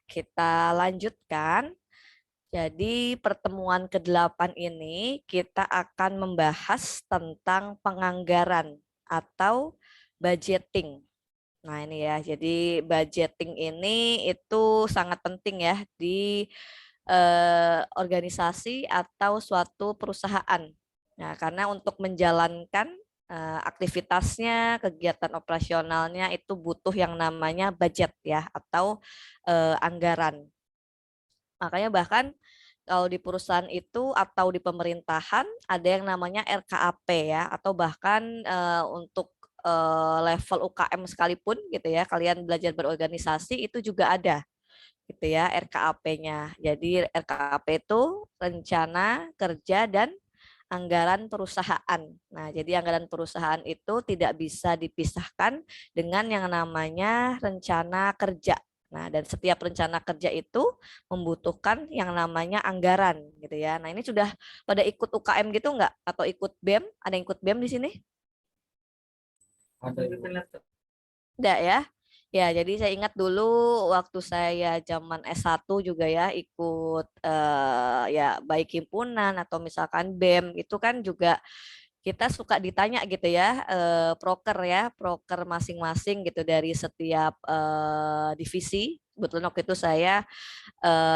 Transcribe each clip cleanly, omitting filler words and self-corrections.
kita lanjutkan. Jadi pertemuan ke-8 ini kita akan membahas tentang penganggaran atau budgeting. Nah ini ya, jadi budgeting ini itu sangat penting ya di organisasi atau suatu perusahaan. Nah, karena untuk menjalankan aktivitasnya, kegiatan operasionalnya itu butuh yang namanya budget ya atau anggaran. Makanya bahkan kalau di perusahaan itu atau di pemerintahan ada yang namanya RKAP ya atau bahkan untuk level UKM sekalipun gitu ya, kalian belajar berorganisasi itu juga ada gitu ya RKAP-nya. Jadi RKAP itu rencana kerja dan anggaran perusahaan. Nah, jadi anggaran perusahaan itu tidak bisa dipisahkan dengan yang namanya rencana kerja. Nah, dan setiap rencana kerja itu membutuhkan yang namanya anggaran gitu ya. Nah, ini sudah pada ikut UKM gitu enggak? Atau ikut BEM? Ada yang ikut BEM di sini? Ada. Enggak ya? Ya, jadi saya ingat dulu waktu saya zaman S1 juga ya ikut ya baik himpunan atau misalkan BEM itu kan juga kita suka ditanya gitu ya proker masing-masing gitu dari setiap divisi. Kebetulan waktu itu saya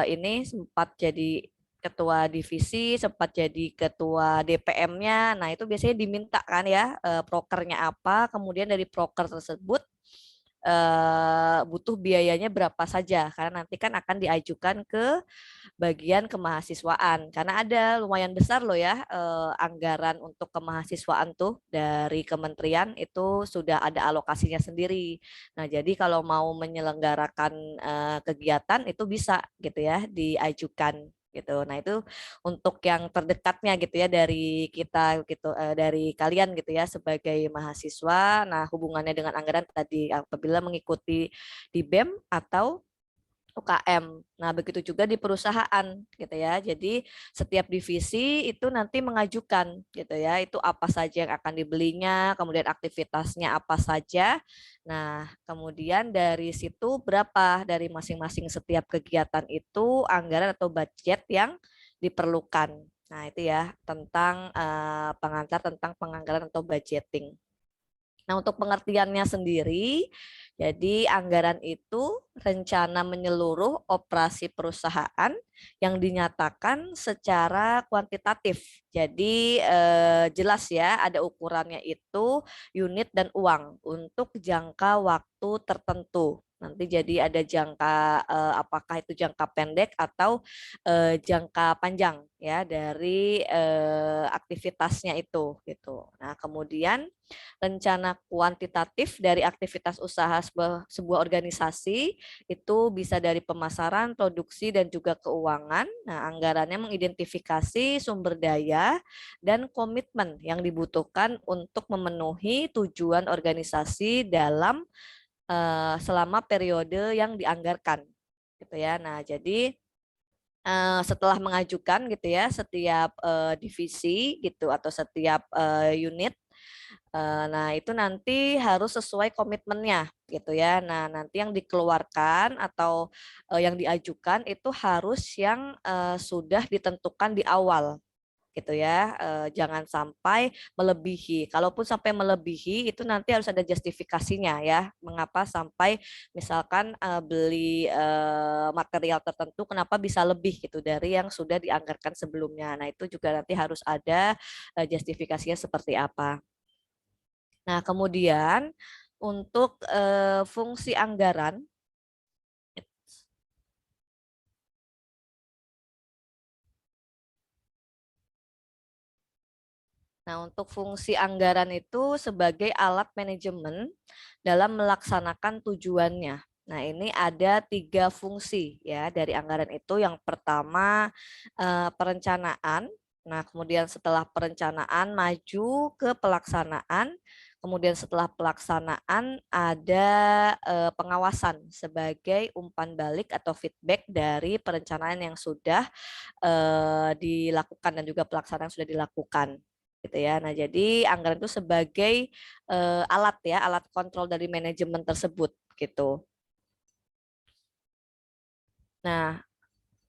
ini sempat jadi ketua divisi, sempat jadi ketua DPM-nya. Nah, itu biasanya diminta kan ya prokernya apa, kemudian dari proker tersebut butuh biayanya berapa saja karena nanti kan akan diajukan ke bagian kemahasiswaan karena ada lumayan besar loh ya anggaran untuk kemahasiswaan tuh dari kementerian itu sudah ada alokasinya sendiri. Nah, jadi kalau mau menyelenggarakan kegiatan itu bisa gitu ya diajukan gitu. Nah, itu untuk yang terdekatnya gitu ya dari kita gitu dari kalian gitu ya sebagai mahasiswa. Nah, hubungannya dengan anggaran tadi apabila mengikuti di BEM atau UKM. Nah, begitu juga di perusahaan gitu ya. Jadi setiap divisi itu nanti mengajukan gitu ya. Itu apa saja yang akan dibelinya, kemudian aktivitasnya apa saja. Nah, kemudian dari situ berapa dari masing-masing setiap kegiatan itu anggaran atau budget yang diperlukan. Nah, itu ya tentang pengantar tentang penganggaran atau budgeting. Nah, untuk pengertiannya sendiri, jadi anggaran itu rencana menyeluruh operasi perusahaan yang dinyatakan secara kuantitatif. Jadi jelas ya, ada ukurannya itu unit dan uang untuk jangka waktu tertentu. Nanti jadi ada jangka apakah itu jangka pendek atau jangka panjang ya dari aktivitasnya itu gitu. Nah, kemudian rencana kuantitatif dari aktivitas usaha sebuah organisasi itu bisa dari pemasaran, produksi, dan juga keuangan. Nah, anggarannya mengidentifikasi sumber daya dan komitmen yang dibutuhkan untuk memenuhi tujuan organisasi dalam selama periode yang dianggarkan. Gitu ya. Nah, jadi setelah mengajukan gitu ya setiap divisi gitu atau setiap unit. Nah, itu nanti harus sesuai komitmennya gitu ya. Nah, nanti yang dikeluarkan atau yang diajukan itu harus yang sudah ditentukan di awal gitu ya. Jangan sampai melebihi. Kalaupun sampai melebihi itu nanti harus ada justifikasinya ya. Mengapa sampai misalkan beli material tertentu kenapa bisa lebih gitu dari yang sudah dianggarkan sebelumnya. Nah, itu juga nanti harus ada justifikasinya seperti apa. Nah, kemudian untuk fungsi anggaran, nah untuk fungsi anggaran itu sebagai alat manajemen dalam melaksanakan tujuannya. Nah, ini ada 3 fungsi ya dari anggaran itu. Yang pertama perencanaan. Nah, kemudian setelah perencanaan maju ke pelaksanaan. Kemudian setelah pelaksanaan ada pengawasan sebagai umpan balik atau feedback dari perencanaan yang sudah dilakukan dan juga pelaksanaan yang sudah dilakukan gitu ya. Nah, jadi anggaran itu sebagai alat ya, alat kontrol dari manajemen tersebut gitu. Nah,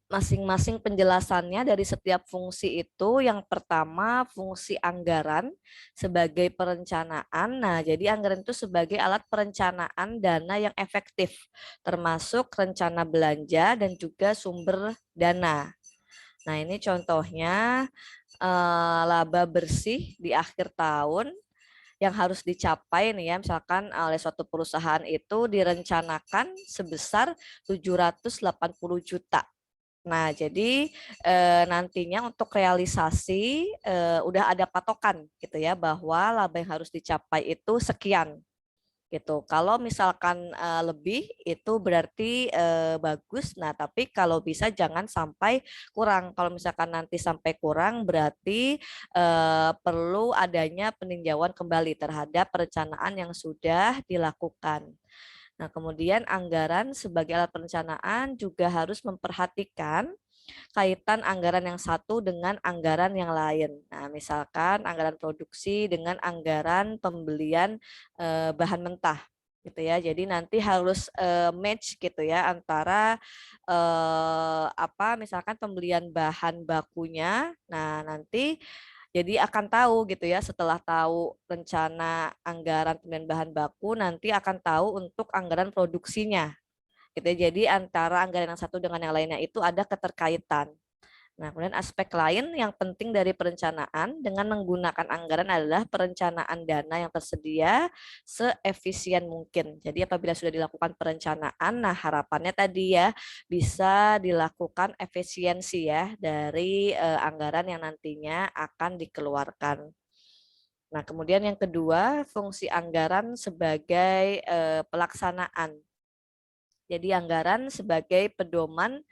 masing-masing penjelasannya dari setiap fungsi itu, yang pertama fungsi anggaran sebagai perencanaan. Nah, jadi anggaran itu sebagai alat perencanaan dana yang efektif, termasuk rencana belanja dan juga sumber dana. Nah, ini contohnya laba bersih di akhir tahun yang harus dicapai nih ya, misalkan oleh suatu perusahaan itu direncanakan sebesar 780 juta. Nah, jadi nantinya untuk realisasi udah ada patokan gitu ya, bahwa laba yang harus dicapai itu sekian gitu. Kalau misalkan lebih itu berarti bagus. Nah, tapi kalau bisa jangan sampai kurang. Kalau misalkan nanti sampai kurang berarti perlu adanya peninjauan kembali terhadap perencanaan yang sudah dilakukan. Nah, kemudian anggaran sebagai alat perencanaan juga harus memperhatikan kaitan anggaran yang satu dengan anggaran yang lain. Nah, misalkan anggaran produksi dengan anggaran pembelian bahan mentah gitu ya. Jadi nanti harus match gitu ya antara apa misalkan pembelian bahan bakunya. Nah, nanti jadi akan tahu gitu ya, setelah tahu rencana anggaran pembelian bahan baku, nanti akan tahu untuk anggaran produksinya gitu ya. Jadi antara anggaran yang satu dengan yang lainnya itu ada keterkaitan. Nah, kemudian aspek lain yang penting dari perencanaan dengan menggunakan anggaran adalah perencanaan dana yang tersedia seefisien mungkin. Jadi apabila sudah dilakukan perencanaan, nah harapannya tadi ya bisa dilakukan efisiensi ya dari anggaran yang nantinya akan dikeluarkan. Nah, kemudian yang kedua, fungsi anggaran sebagai pelaksanaan. Jadi anggaran sebagai pedoman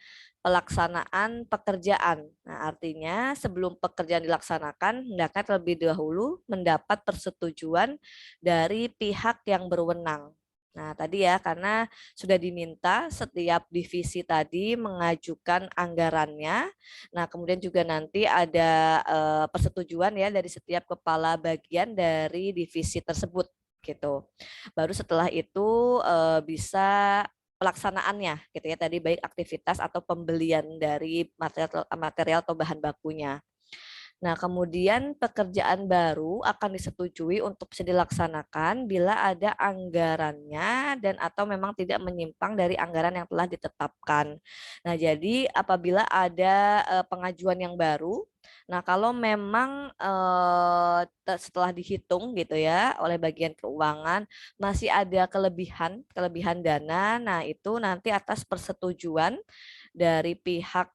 pelaksanaan pekerjaan. Nah, artinya sebelum pekerjaan dilaksanakan, hendaknya terlebih dahulu mendapat persetujuan dari pihak yang berwenang. Nah, tadi ya, karena sudah diminta setiap divisi tadi mengajukan anggarannya. Nah, kemudian juga nanti ada persetujuan ya dari setiap kepala bagian dari divisi tersebut gitu. Baru setelah itu bisa pelaksanaannya gitu ya, tadi baik aktivitas atau pembelian dari material atau bahan bakunya. Nah, kemudian pekerjaan baru akan disetujui untuk bisa dilaksanakan bila ada anggarannya dan atau memang tidak menyimpang dari anggaran yang telah ditetapkan. Nah, jadi apabila ada pengajuan yang baru, nah kalau memang setelah dihitung gitu ya oleh bagian keuangan masih ada kelebihan dana, nah itu nanti atas persetujuan dari pihak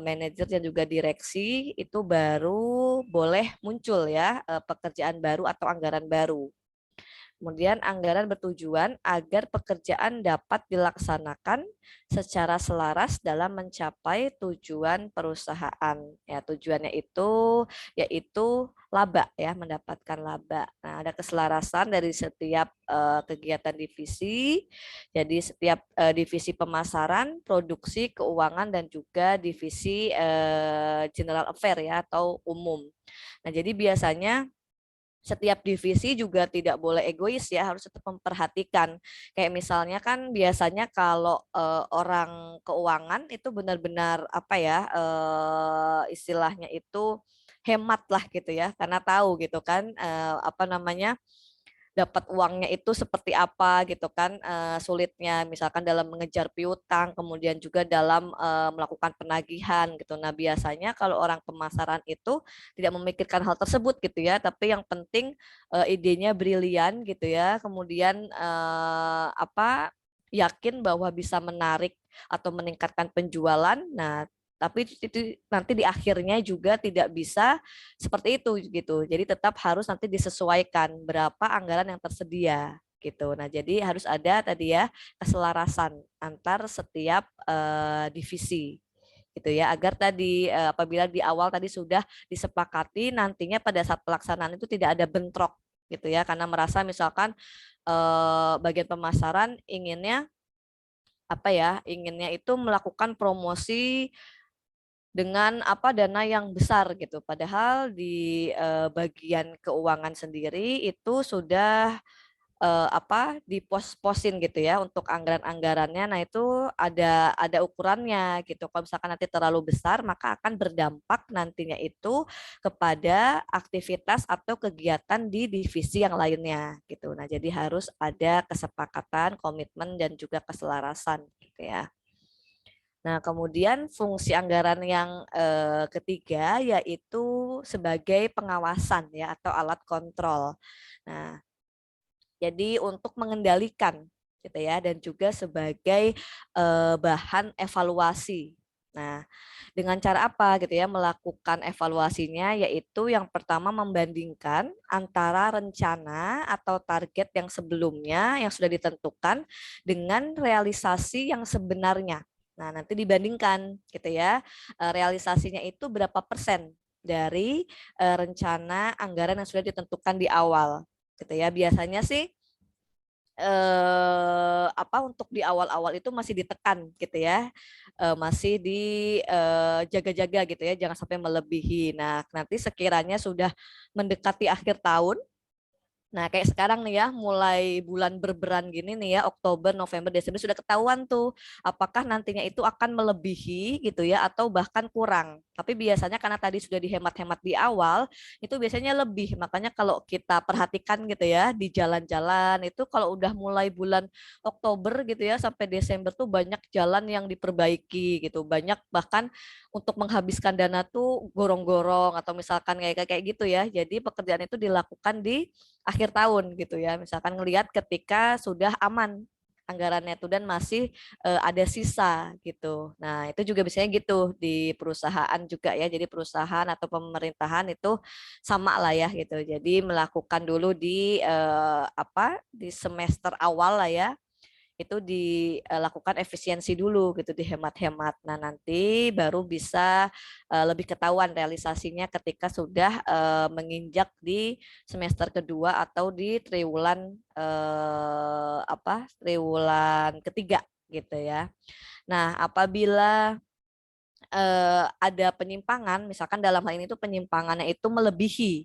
manajer dan juga direksi itu baru boleh muncul ya pekerjaan baru atau anggaran baru. Kemudian anggaran bertujuan agar pekerjaan dapat dilaksanakan secara selaras dalam mencapai tujuan perusahaan. Ya, tujuannya itu yaitu laba ya, mendapatkan laba. Nah, ada keselarasan dari setiap kegiatan divisi. Jadi setiap divisi pemasaran, produksi, keuangan dan juga divisi general affair ya atau umum. Nah, jadi biasanya setiap divisi juga tidak boleh egois ya, harus tetap memperhatikan. Kayak misalnya kan biasanya kalau orang keuangan itu benar-benar apa ya istilahnya itu hemat lah gitu ya, karena tahu gitu kan apa namanya dapat uangnya itu seperti apa gitu kan sulitnya misalkan dalam mengejar piutang kemudian juga dalam melakukan penagihan gitu. Nah, biasanya kalau orang pemasaran itu tidak memikirkan hal tersebut gitu ya, tapi yang penting idenya brilian gitu ya. Kemudian apa yakin bahwa bisa menarik atau meningkatkan penjualan. Nah, tapi itu nanti di akhirnya juga tidak bisa seperti itu gitu. Jadi tetap harus nanti disesuaikan berapa anggaran yang tersedia gitu. Nah, jadi harus ada tadi ya keselarasan antar setiap divisi gitu ya, agar tadi apabila di awal tadi sudah disepakati nantinya pada saat pelaksanaan itu tidak ada bentrok gitu ya, karena merasa misalkan bagian pemasaran inginnya apa ya, inginnya itu melakukan promosi dengan apa dana yang besar gitu. Padahal di bagian keuangan sendiri itu sudah dipos-posin gitu ya untuk anggaran-anggarannya. Nah, itu ada ukurannya gitu. Kalau misalkan nanti terlalu besar, maka akan berdampak nantinya itu kepada aktivitas atau kegiatan di divisi yang lainnya gitu. Nah, jadi harus ada kesepakatan, komitmen dan juga keselarasan gitu ya. Nah, kemudian fungsi anggaran yang ketiga yaitu sebagai pengawasan ya atau alat kontrol. Nah, jadi untuk mengendalikan gitu ya dan juga sebagai bahan evaluasi. Nah, dengan cara apa gitu ya melakukan evaluasinya yaitu yang pertama membandingkan antara rencana atau target yang sebelumnya yang sudah ditentukan dengan realisasi yang sebenarnya. Nah, nanti dibandingkan gitu ya. Realisasinya itu berapa persen dari rencana anggaran yang sudah ditentukan di awal gitu ya. Biasanya sih untuk di awal-awal itu masih ditekan gitu ya. Masih dijaga-jaga gitu ya, jangan sampai melebihi. Nah, nanti sekiranya sudah mendekati akhir tahun. Nah, kayak sekarang nih ya, mulai bulan berberan gini nih ya, Oktober, November, Desember sudah ketahuan tuh apakah nantinya itu akan melebihi gitu ya atau bahkan kurang. Tapi biasanya karena tadi sudah dihemat-hemat di awal, itu biasanya lebih. Makanya kalau kita perhatikan gitu ya di jalan-jalan itu kalau udah mulai bulan Oktober gitu ya sampai Desember tuh banyak jalan yang diperbaiki gitu. Banyak bahkan untuk menghabiskan dana tuh gorong-gorong atau misalkan kayak kayak gitu ya. Jadi pekerjaan itu dilakukan di akhir tahun gitu ya. Misalkan ngelihat ketika sudah aman anggarannya itu dan masih ada sisa gitu. Nah, itu juga biasanya gitu di perusahaan juga ya. Jadi perusahaan atau pemerintahan itu sama lah ya gitu. Jadi melakukan dulu di semester awal lah ya itu dilakukan efisiensi dulu gitu dihemat-hemat. Nah, nanti baru bisa lebih ketahuan realisasinya ketika sudah menginjak di semester kedua atau di triwulan triwulan ketiga gitu ya. Nah, apabila ada penyimpangan, misalkan dalam hal ini tuh penyimpangannya itu melebihi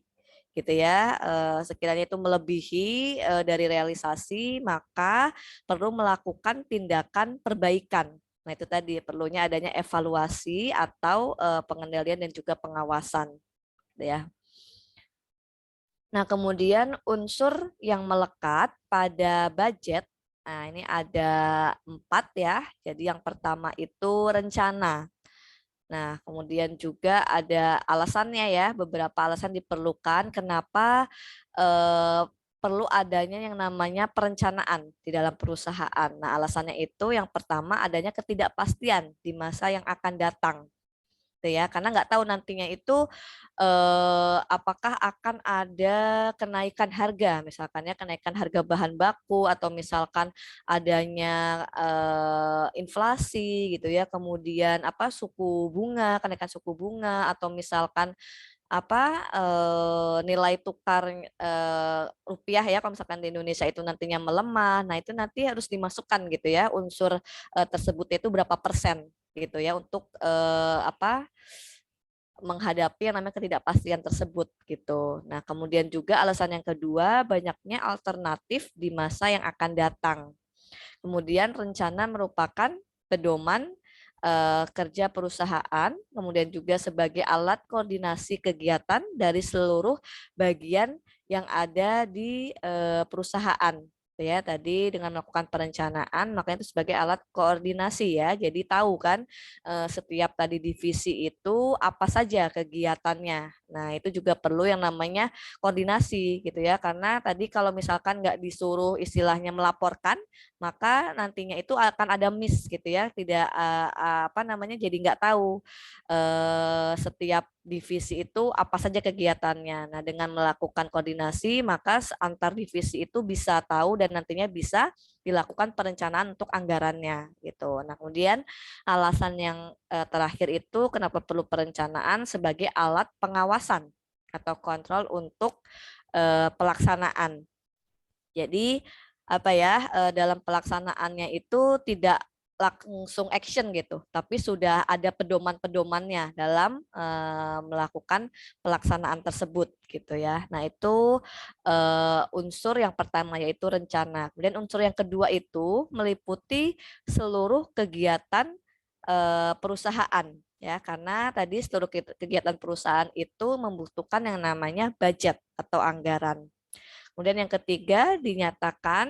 gitu ya, sekiranya itu melebihi dari realisasi, maka perlu melakukan tindakan perbaikan. Nah, itu tadi perlunya adanya evaluasi atau pengendalian dan juga pengawasan, gitu ya. Nah, kemudian unsur yang melekat pada budget, nah ini ada 4 ya. Jadi yang pertama itu rencana. Nah, kemudian juga ada alasannya ya, beberapa alasan diperlukan kenapa eh, perlu adanya yang namanya perencanaan di dalam perusahaan. Nah, alasannya itu yang pertama adanya ketidakpastian di masa yang akan datang gitu ya karena nggak tahu nantinya itu apakah akan ada kenaikan harga misalkan ya kenaikan harga bahan baku atau misalkan adanya inflasi gitu ya kemudian suku bunga kenaikan suku bunga atau misalkan nilai tukar rupiah ya kalau misalkan di Indonesia itu nantinya melemah nah itu nanti harus dimasukkan gitu ya unsur tersebut itu berapa persen gitu ya untuk menghadapi yang namanya ketidakpastian tersebut gitu. Nah, kemudian juga alasan yang kedua banyaknya alternatif di masa yang akan datang. Kemudian rencana merupakan pedoman kerja perusahaan, kemudian juga sebagai alat koordinasi kegiatan dari seluruh bagian yang ada di perusahaan ya tadi dengan melakukan perencanaan makanya itu sebagai alat koordinasi ya jadi tahu kan setiap tadi divisi itu apa saja kegiatannya nah itu juga perlu yang namanya koordinasi gitu ya karena tadi kalau misalkan nggak disuruh istilahnya melaporkan maka nantinya itu akan ada miss gitu ya tidak jadi nggak tahu setiap divisi itu apa saja kegiatannya. Nah, dengan melakukan koordinasi, maka antar divisi itu bisa tahu dan nantinya bisa dilakukan perencanaan untuk anggarannya gitu. Nah, kemudian alasan yang terakhir itu kenapa perlu perencanaan sebagai alat pengawasan atau kontrol untuk pelaksanaan. Jadi dalam pelaksanaannya itu tidak langsung action gitu, tapi sudah ada pedoman-pedomannya dalam melakukan pelaksanaan tersebut gitu ya. Nah, itu unsur yang pertama yaitu rencana. Kemudian unsur yang kedua itu meliputi seluruh kegiatan perusahaan ya, karena tadi seluruh kegiatan perusahaan itu membutuhkan yang namanya budget atau anggaran. Kemudian yang ketiga dinyatakan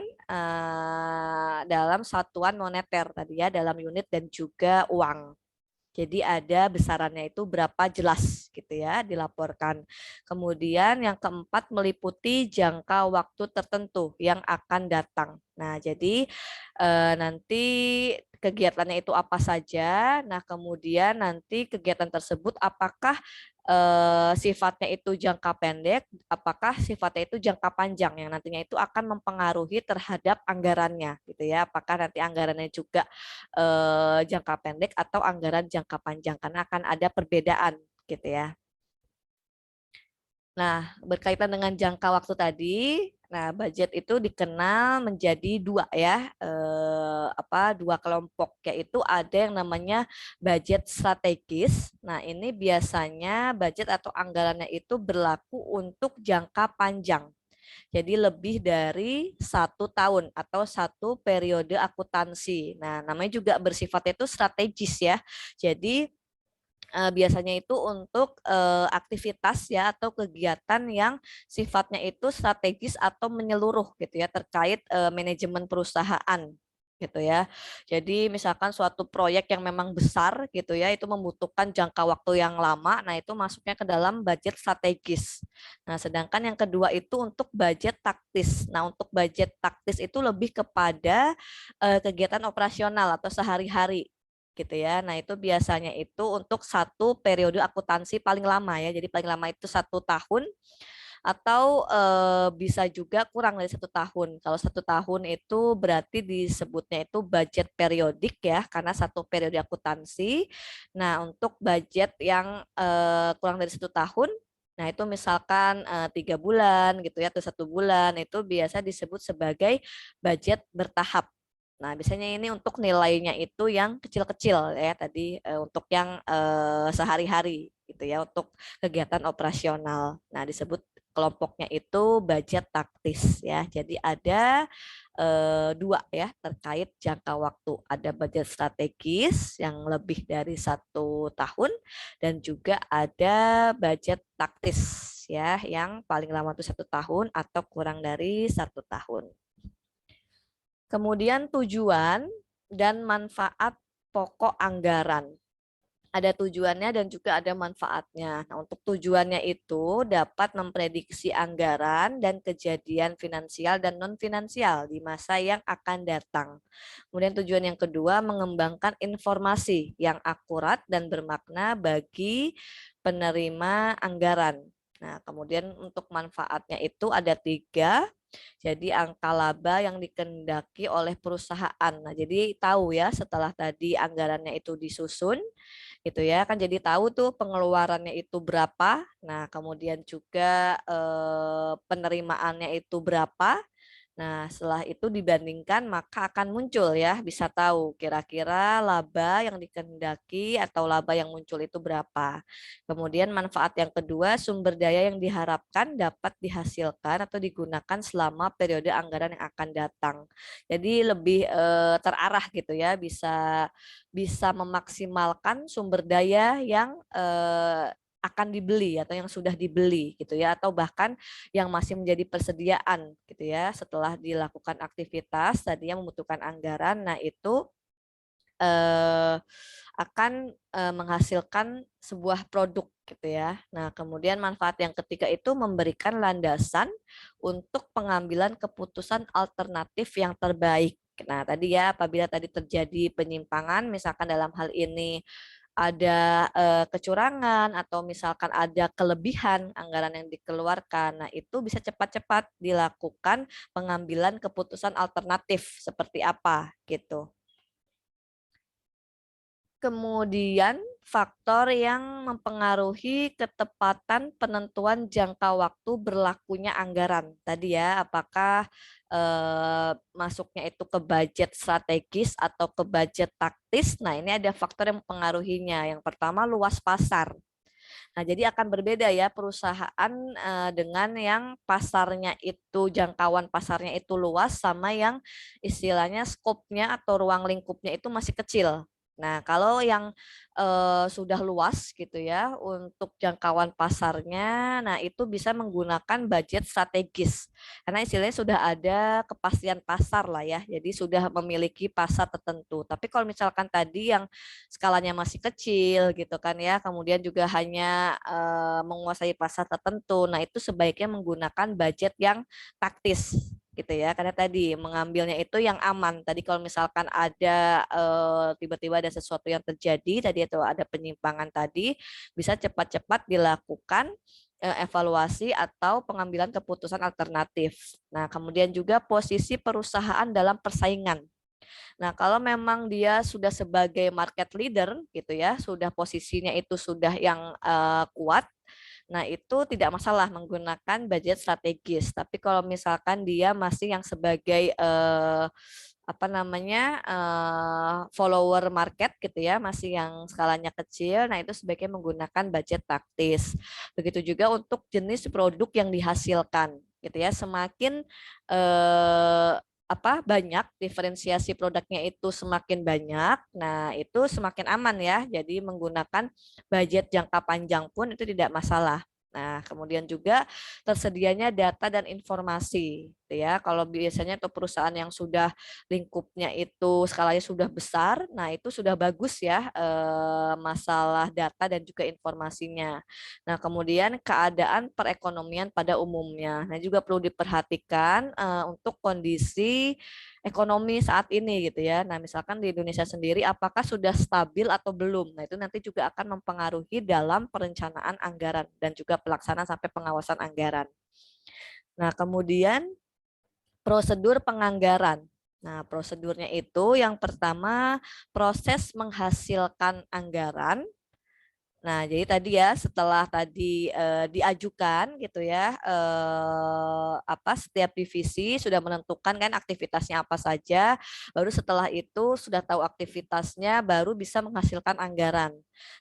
dalam satuan moneter tadi ya, dalam unit dan juga uang. Jadi ada besarannya itu berapa jelas gitu ya dilaporkan. Kemudian yang keempat meliputi jangka waktu tertentu yang akan datang. Nah, jadi nanti kegiatannya itu apa saja. Nah, kemudian nanti kegiatan tersebut apakah sifatnya itu jangka pendek, apakah sifatnya itu jangka panjang yang nantinya itu akan mempengaruhi terhadap anggarannya gitu ya. Apakah nanti anggarannya juga jangka pendek atau anggaran jangka panjang karena akan ada perbedaan gitu ya. Nah, berkaitan dengan jangka waktu tadi, nah budget itu dikenal menjadi dua ya, dua kelompok, yaitu ada yang namanya budget strategis. Nah, ini biasanya budget atau anggarannya itu berlaku untuk jangka panjang. Jadi lebih dari 1 tahun atau 1 periode akuntansi. Nah, namanya juga bersifatnya itu strategis ya. Jadi biasanya itu untuk aktivitas ya atau kegiatan yang sifatnya itu strategis atau menyeluruh gitu ya terkait manajemen perusahaan gitu ya. Jadi misalkan suatu proyek yang memang besar gitu ya itu membutuhkan jangka waktu yang lama, nah itu masuknya ke dalam budget strategis. Nah, sedangkan yang kedua itu untuk budget taktis. Nah, untuk budget taktis itu lebih kepada kegiatan operasional atau sehari-hari gitu ya. Nah, itu biasanya itu untuk 1 periode akuntansi paling lama ya. Jadi paling lama itu 1 tahun atau bisa juga kurang dari 1 tahun. Kalau 1 tahun itu berarti disebutnya itu budget periodik ya, karena 1 periode akuntansi. Nah, untuk budget yang kurang dari 1 tahun, nah itu misalkan 3 bulan gitu ya, atau 1 bulan itu biasa disebut sebagai budget bertahap. Nah, biasanya ini untuk nilainya itu yang kecil-kecil ya tadi untuk yang sehari-hari gitu ya untuk kegiatan operasional. Nah, disebut kelompoknya itu budget taktis ya. Jadi ada dua ya terkait jangka waktu. Ada budget strategis yang lebih dari 1 tahun dan juga ada budget taktis ya yang paling lama itu 1 tahun atau kurang dari 1 tahun. Kemudian tujuan dan manfaat pokok anggaran. Ada tujuannya dan juga ada manfaatnya. Nah, untuk tujuannya itu dapat memprediksi anggaran dan kejadian finansial dan non-finansial di masa yang akan datang. Kemudian tujuan yang kedua mengembangkan informasi yang akurat dan bermakna bagi penerima anggaran. Nah, kemudian untuk manfaatnya itu ada 3. Jadi angka laba yang dikehendaki oleh perusahaan. Nah, jadi tahu ya setelah tadi anggarannya itu disusun, gitu ya kan jadi tahu tuh pengeluarannya itu berapa. Nah, kemudian juga penerimaannya itu berapa. Nah, setelah itu dibandingkan maka akan muncul ya, bisa tahu kira-kira laba yang dikehendaki atau laba yang muncul itu berapa. Kemudian manfaat yang kedua, sumber daya yang diharapkan dapat dihasilkan atau digunakan selama periode anggaran yang akan datang. Jadi lebih terarah gitu ya, bisa bisa memaksimalkan sumber daya yang akan dibeli atau yang sudah dibeli gitu ya, atau bahkan yang masih menjadi persediaan gitu ya setelah dilakukan aktivitas tadinya membutuhkan anggaran. Nah, itu akan menghasilkan sebuah produk gitu ya. Nah, kemudian manfaat yang ketiga itu memberikan landasan untuk pengambilan keputusan alternatif yang terbaik. Nah, tadi ya apabila tadi terjadi penyimpangan misalkan dalam hal ini ada kecurangan atau misalkan ada kelebihan anggaran yang dikeluarkan. Nah, itu bisa cepat-cepat dilakukan pengambilan keputusan alternatif seperti apa gitu. Kemudian faktor yang mempengaruhi ketepatan penentuan jangka waktu berlakunya anggaran. Tadi ya, apakah masuknya itu ke budget strategis atau ke budget taktis. Nah, ini ada faktor yang mempengaruhinya. Yang pertama, luas pasar. Nah, jadi akan berbeda ya perusahaan dengan yang pasarnya itu, jangkauan pasarnya itu luas sama yang istilahnya skopnya atau ruang lingkupnya itu masih kecil. Nah, kalau yang sudah luas gitu ya untuk jangkauan pasarnya, nah itu bisa menggunakan budget strategis. Karena istilahnya sudah ada kepastian pasar lah ya. Jadi sudah memiliki pasar tertentu. Tapi kalau misalkan tadi yang skalanya masih kecil gitu kan ya, kemudian juga hanya menguasai pasar tertentu. Nah, itu sebaiknya menggunakan budget yang taktis gitu ya, karena tadi mengambilnya itu yang aman. Tadi kalau misalkan ada tiba-tiba ada sesuatu yang terjadi tadi itu ada penyimpangan tadi, bisa cepat-cepat dilakukan evaluasi atau pengambilan keputusan alternatif. Nah, kemudian juga posisi perusahaan dalam persaingan. Nah, kalau memang dia sudah sebagai market leader gitu ya, sudah posisinya itu sudah yang kuat, nah itu tidak masalah menggunakan budget strategis. Tapi kalau misalkan dia masih yang sebagai apa namanya follower market gitu ya, masih yang skalanya kecil, nah itu sebaiknya menggunakan budget taktis. Begitu juga untuk jenis produk yang dihasilkan gitu ya, semakin apa banyak diferensiasi produknya itu semakin banyak, nah itu semakin aman ya. Jadi menggunakan budget jangka panjang pun itu tidak masalah. Nah, kemudian juga tersedianya data dan informasi, gitu ya. Kalau biasanya tuh perusahaan yang sudah lingkupnya itu skalanya sudah besar, nah itu sudah bagus ya masalah data dan juga informasinya. Nah, kemudian keadaan perekonomian pada umumnya. Nah, juga perlu diperhatikan untuk kondisi ekonomi saat ini gitu ya. Nah, misalkan di Indonesia sendiri apakah sudah stabil atau belum? Nah, itu nanti juga akan mempengaruhi dalam perencanaan anggaran dan juga pelaksanaan sampai pengawasan anggaran. Nah, kemudian prosedur penganggaran. Nah, prosedurnya itu yang pertama proses menghasilkan anggaran. Nah, jadi tadi ya setelah tadi diajukan gitu ya apa setiap divisi sudah menentukan kan aktivitasnya apa saja, baru setelah itu sudah tahu aktivitasnya baru bisa menghasilkan anggaran.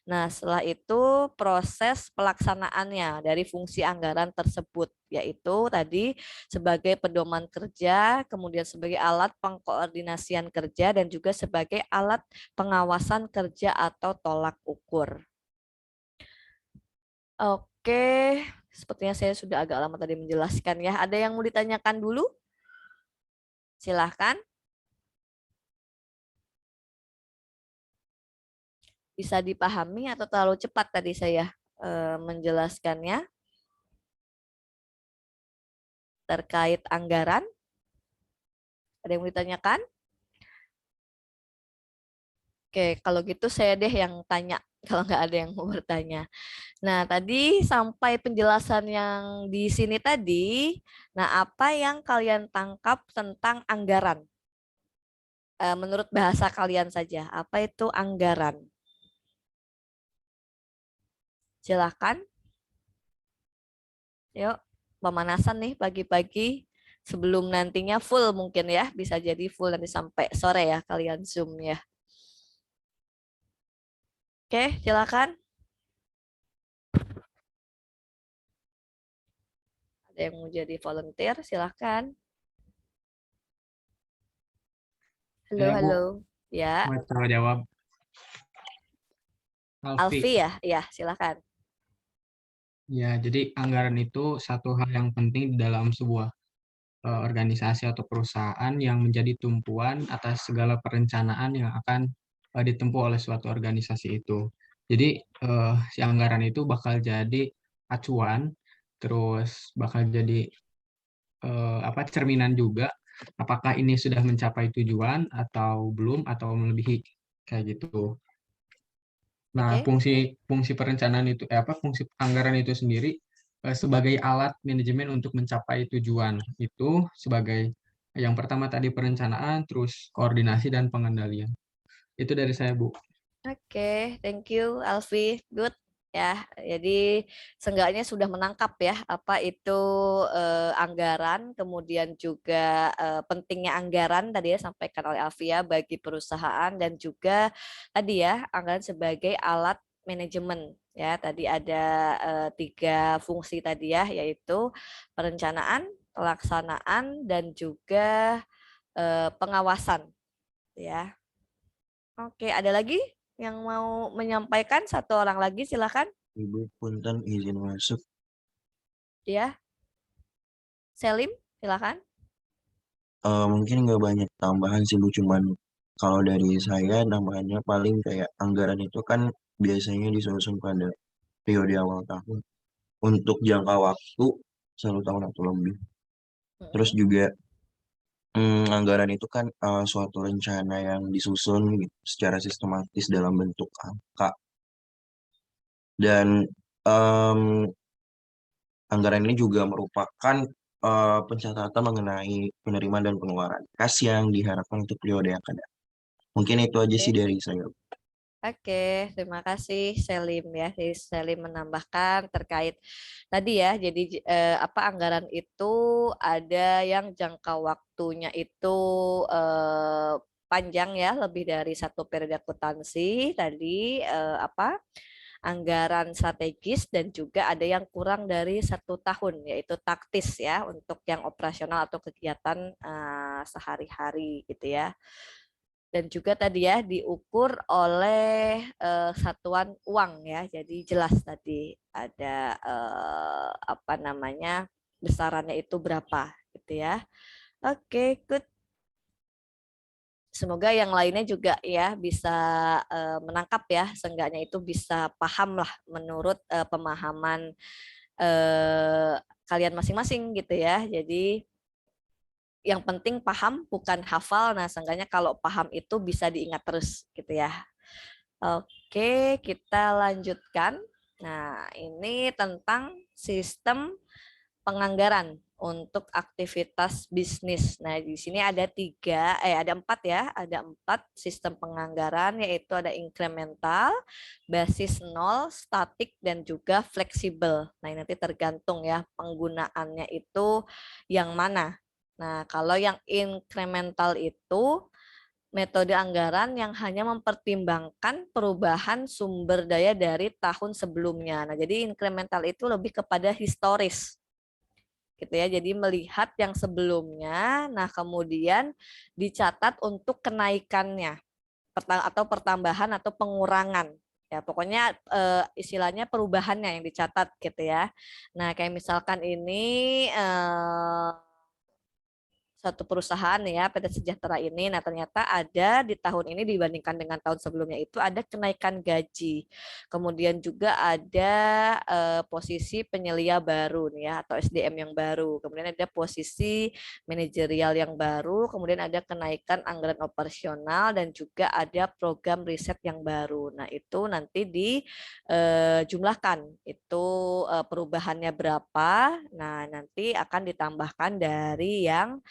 Nah, setelah itu proses pelaksanaannya dari fungsi anggaran tersebut yaitu tadi sebagai pedoman kerja, kemudian sebagai alat pengkoordinasian kerja dan juga sebagai alat pengawasan kerja atau tolak ukur. Oke, sepertinya saya sudah agak lama tadi menjelaskan ya. Ada yang mau ditanyakan dulu? Silahkan. Bisa dipahami atau terlalu cepat tadi saya menjelaskannya terkait anggaran? Ada yang mau ditanyakan? Oke, kalau gitu saya deh yang tanya kalau nggak ada yang mau bertanya. Nah, tadi sampai penjelasan yang di sini tadi, nah apa yang kalian tangkap tentang anggaran? Menurut bahasa kalian saja, apa itu anggaran? Silahkan. Yuk, pemanasan nih pagi-pagi sebelum nantinya full mungkin ya. Bisa jadi full nanti sampai sore ya kalian Zoom ya. Oke, silakan. Ada yang mau jadi volunteer, silakan. Halo, Saya Bu, halo. Ya, mau coba jawab. Alfi. Alfi ya? Ya, silakan. Ya, jadi anggaran itu satu hal yang penting di dalam sebuah organisasi atau perusahaan yang menjadi tumpuan atas segala perencanaan yang akan ditempuh oleh suatu organisasi itu. Jadi si anggaran itu bakal jadi acuan, terus bakal jadi apa cerminan juga apakah ini sudah mencapai tujuan atau belum atau melebihi kayak gitu. Nah, Oke, fungsi perencanaan itu fungsi anggaran itu sendiri sebagai alat manajemen untuk mencapai tujuan itu sebagai yang pertama tadi perencanaan, terus koordinasi dan pengendalian. Itu dari saya, Bu. Oke, thank you Alfi. Good ya. Jadi seenggaknya sudah menangkap ya apa itu anggaran, kemudian juga pentingnya anggaran tadi ya sampaikan oleh Alfi ya bagi perusahaan dan juga tadi ya anggaran sebagai alat manajemen ya. Tadi ada tiga fungsi tadi ya, yaitu perencanaan, pelaksanaan dan juga pengawasan ya. Oke, ada lagi yang mau menyampaikan? Satu orang lagi, silakan. Ibu punten izin masuk. Ya, Selim, silakan. Mungkin nggak banyak tambahan sih Bu, cuman kalau dari saya tambahannya paling kayak anggaran itu kan biasanya disusun pada periode awal tahun untuk jangka waktu 1 tahun atau lebih. Terus Mm-mm. juga anggaran itu kan suatu rencana yang disusun gitu, secara sistematis dalam bentuk angka dan em, anggaran ini juga merupakan pencatatan mengenai penerimaan dan pengeluaran kas yang diharapkan untuk periode yang akan datang. Mungkin itu aja sih Oke. dari saya. Oke, terima kasih Selim ya. Jadi Selim menambahkan terkait tadi ya. Jadi apa anggaran itu ada yang jangka waktunya itu eh, panjang ya, lebih dari satu periode akuntansi. Tadi apa anggaran strategis dan juga ada yang kurang dari 1 tahun, yaitu taktis ya untuk yang operasional atau kegiatan sehari-hari gitu ya. Dan juga tadi ya diukur oleh satuan uang ya. Jadi jelas tadi ada apa namanya besarannya itu berapa gitu ya. Oke, good. Semoga yang lainnya juga ya bisa menangkap ya, seenggaknya itu bisa paham lah menurut pemahaman kalian masing-masing gitu ya. Jadi yang penting paham bukan hafal. Nah, seenggaknya kalau paham itu bisa diingat terus gitu ya. Oke, kita lanjutkan. Nah, ini tentang sistem penganggaran untuk aktivitas bisnis. Nah, di sini ada ada empat ya, ada empat sistem penganggaran, yaitu ada incremental, basis nol, statik, dan juga fleksibel. Nah, ini nanti tergantung ya penggunaannya itu yang mana. Nah, kalau yang incremental itu metode anggaran yang hanya mempertimbangkan perubahan sumber daya dari tahun sebelumnya. Nah, jadi incremental itu lebih kepada historis gitu ya. Jadi melihat yang sebelumnya, nah kemudian dicatat untuk kenaikannya atau pertambahan atau pengurangan. Ya, pokoknya istilahnya perubahannya yang dicatat gitu ya. Nah, kayak misalkan ini satu perusahaan ya PT Sejahtera ini. Nah, ternyata ada di tahun ini dibandingkan dengan tahun sebelumnya itu ada kenaikan gaji. Kemudian juga ada posisi penyelia baru nih ya atau SDM yang baru. Kemudian ada posisi manajerial yang baru, kemudian ada kenaikan anggaran operasional dan juga ada program riset yang baru. Nah, itu nanti dijumlahkan itu perubahannya berapa. Nah, nanti akan ditambahkan dari yang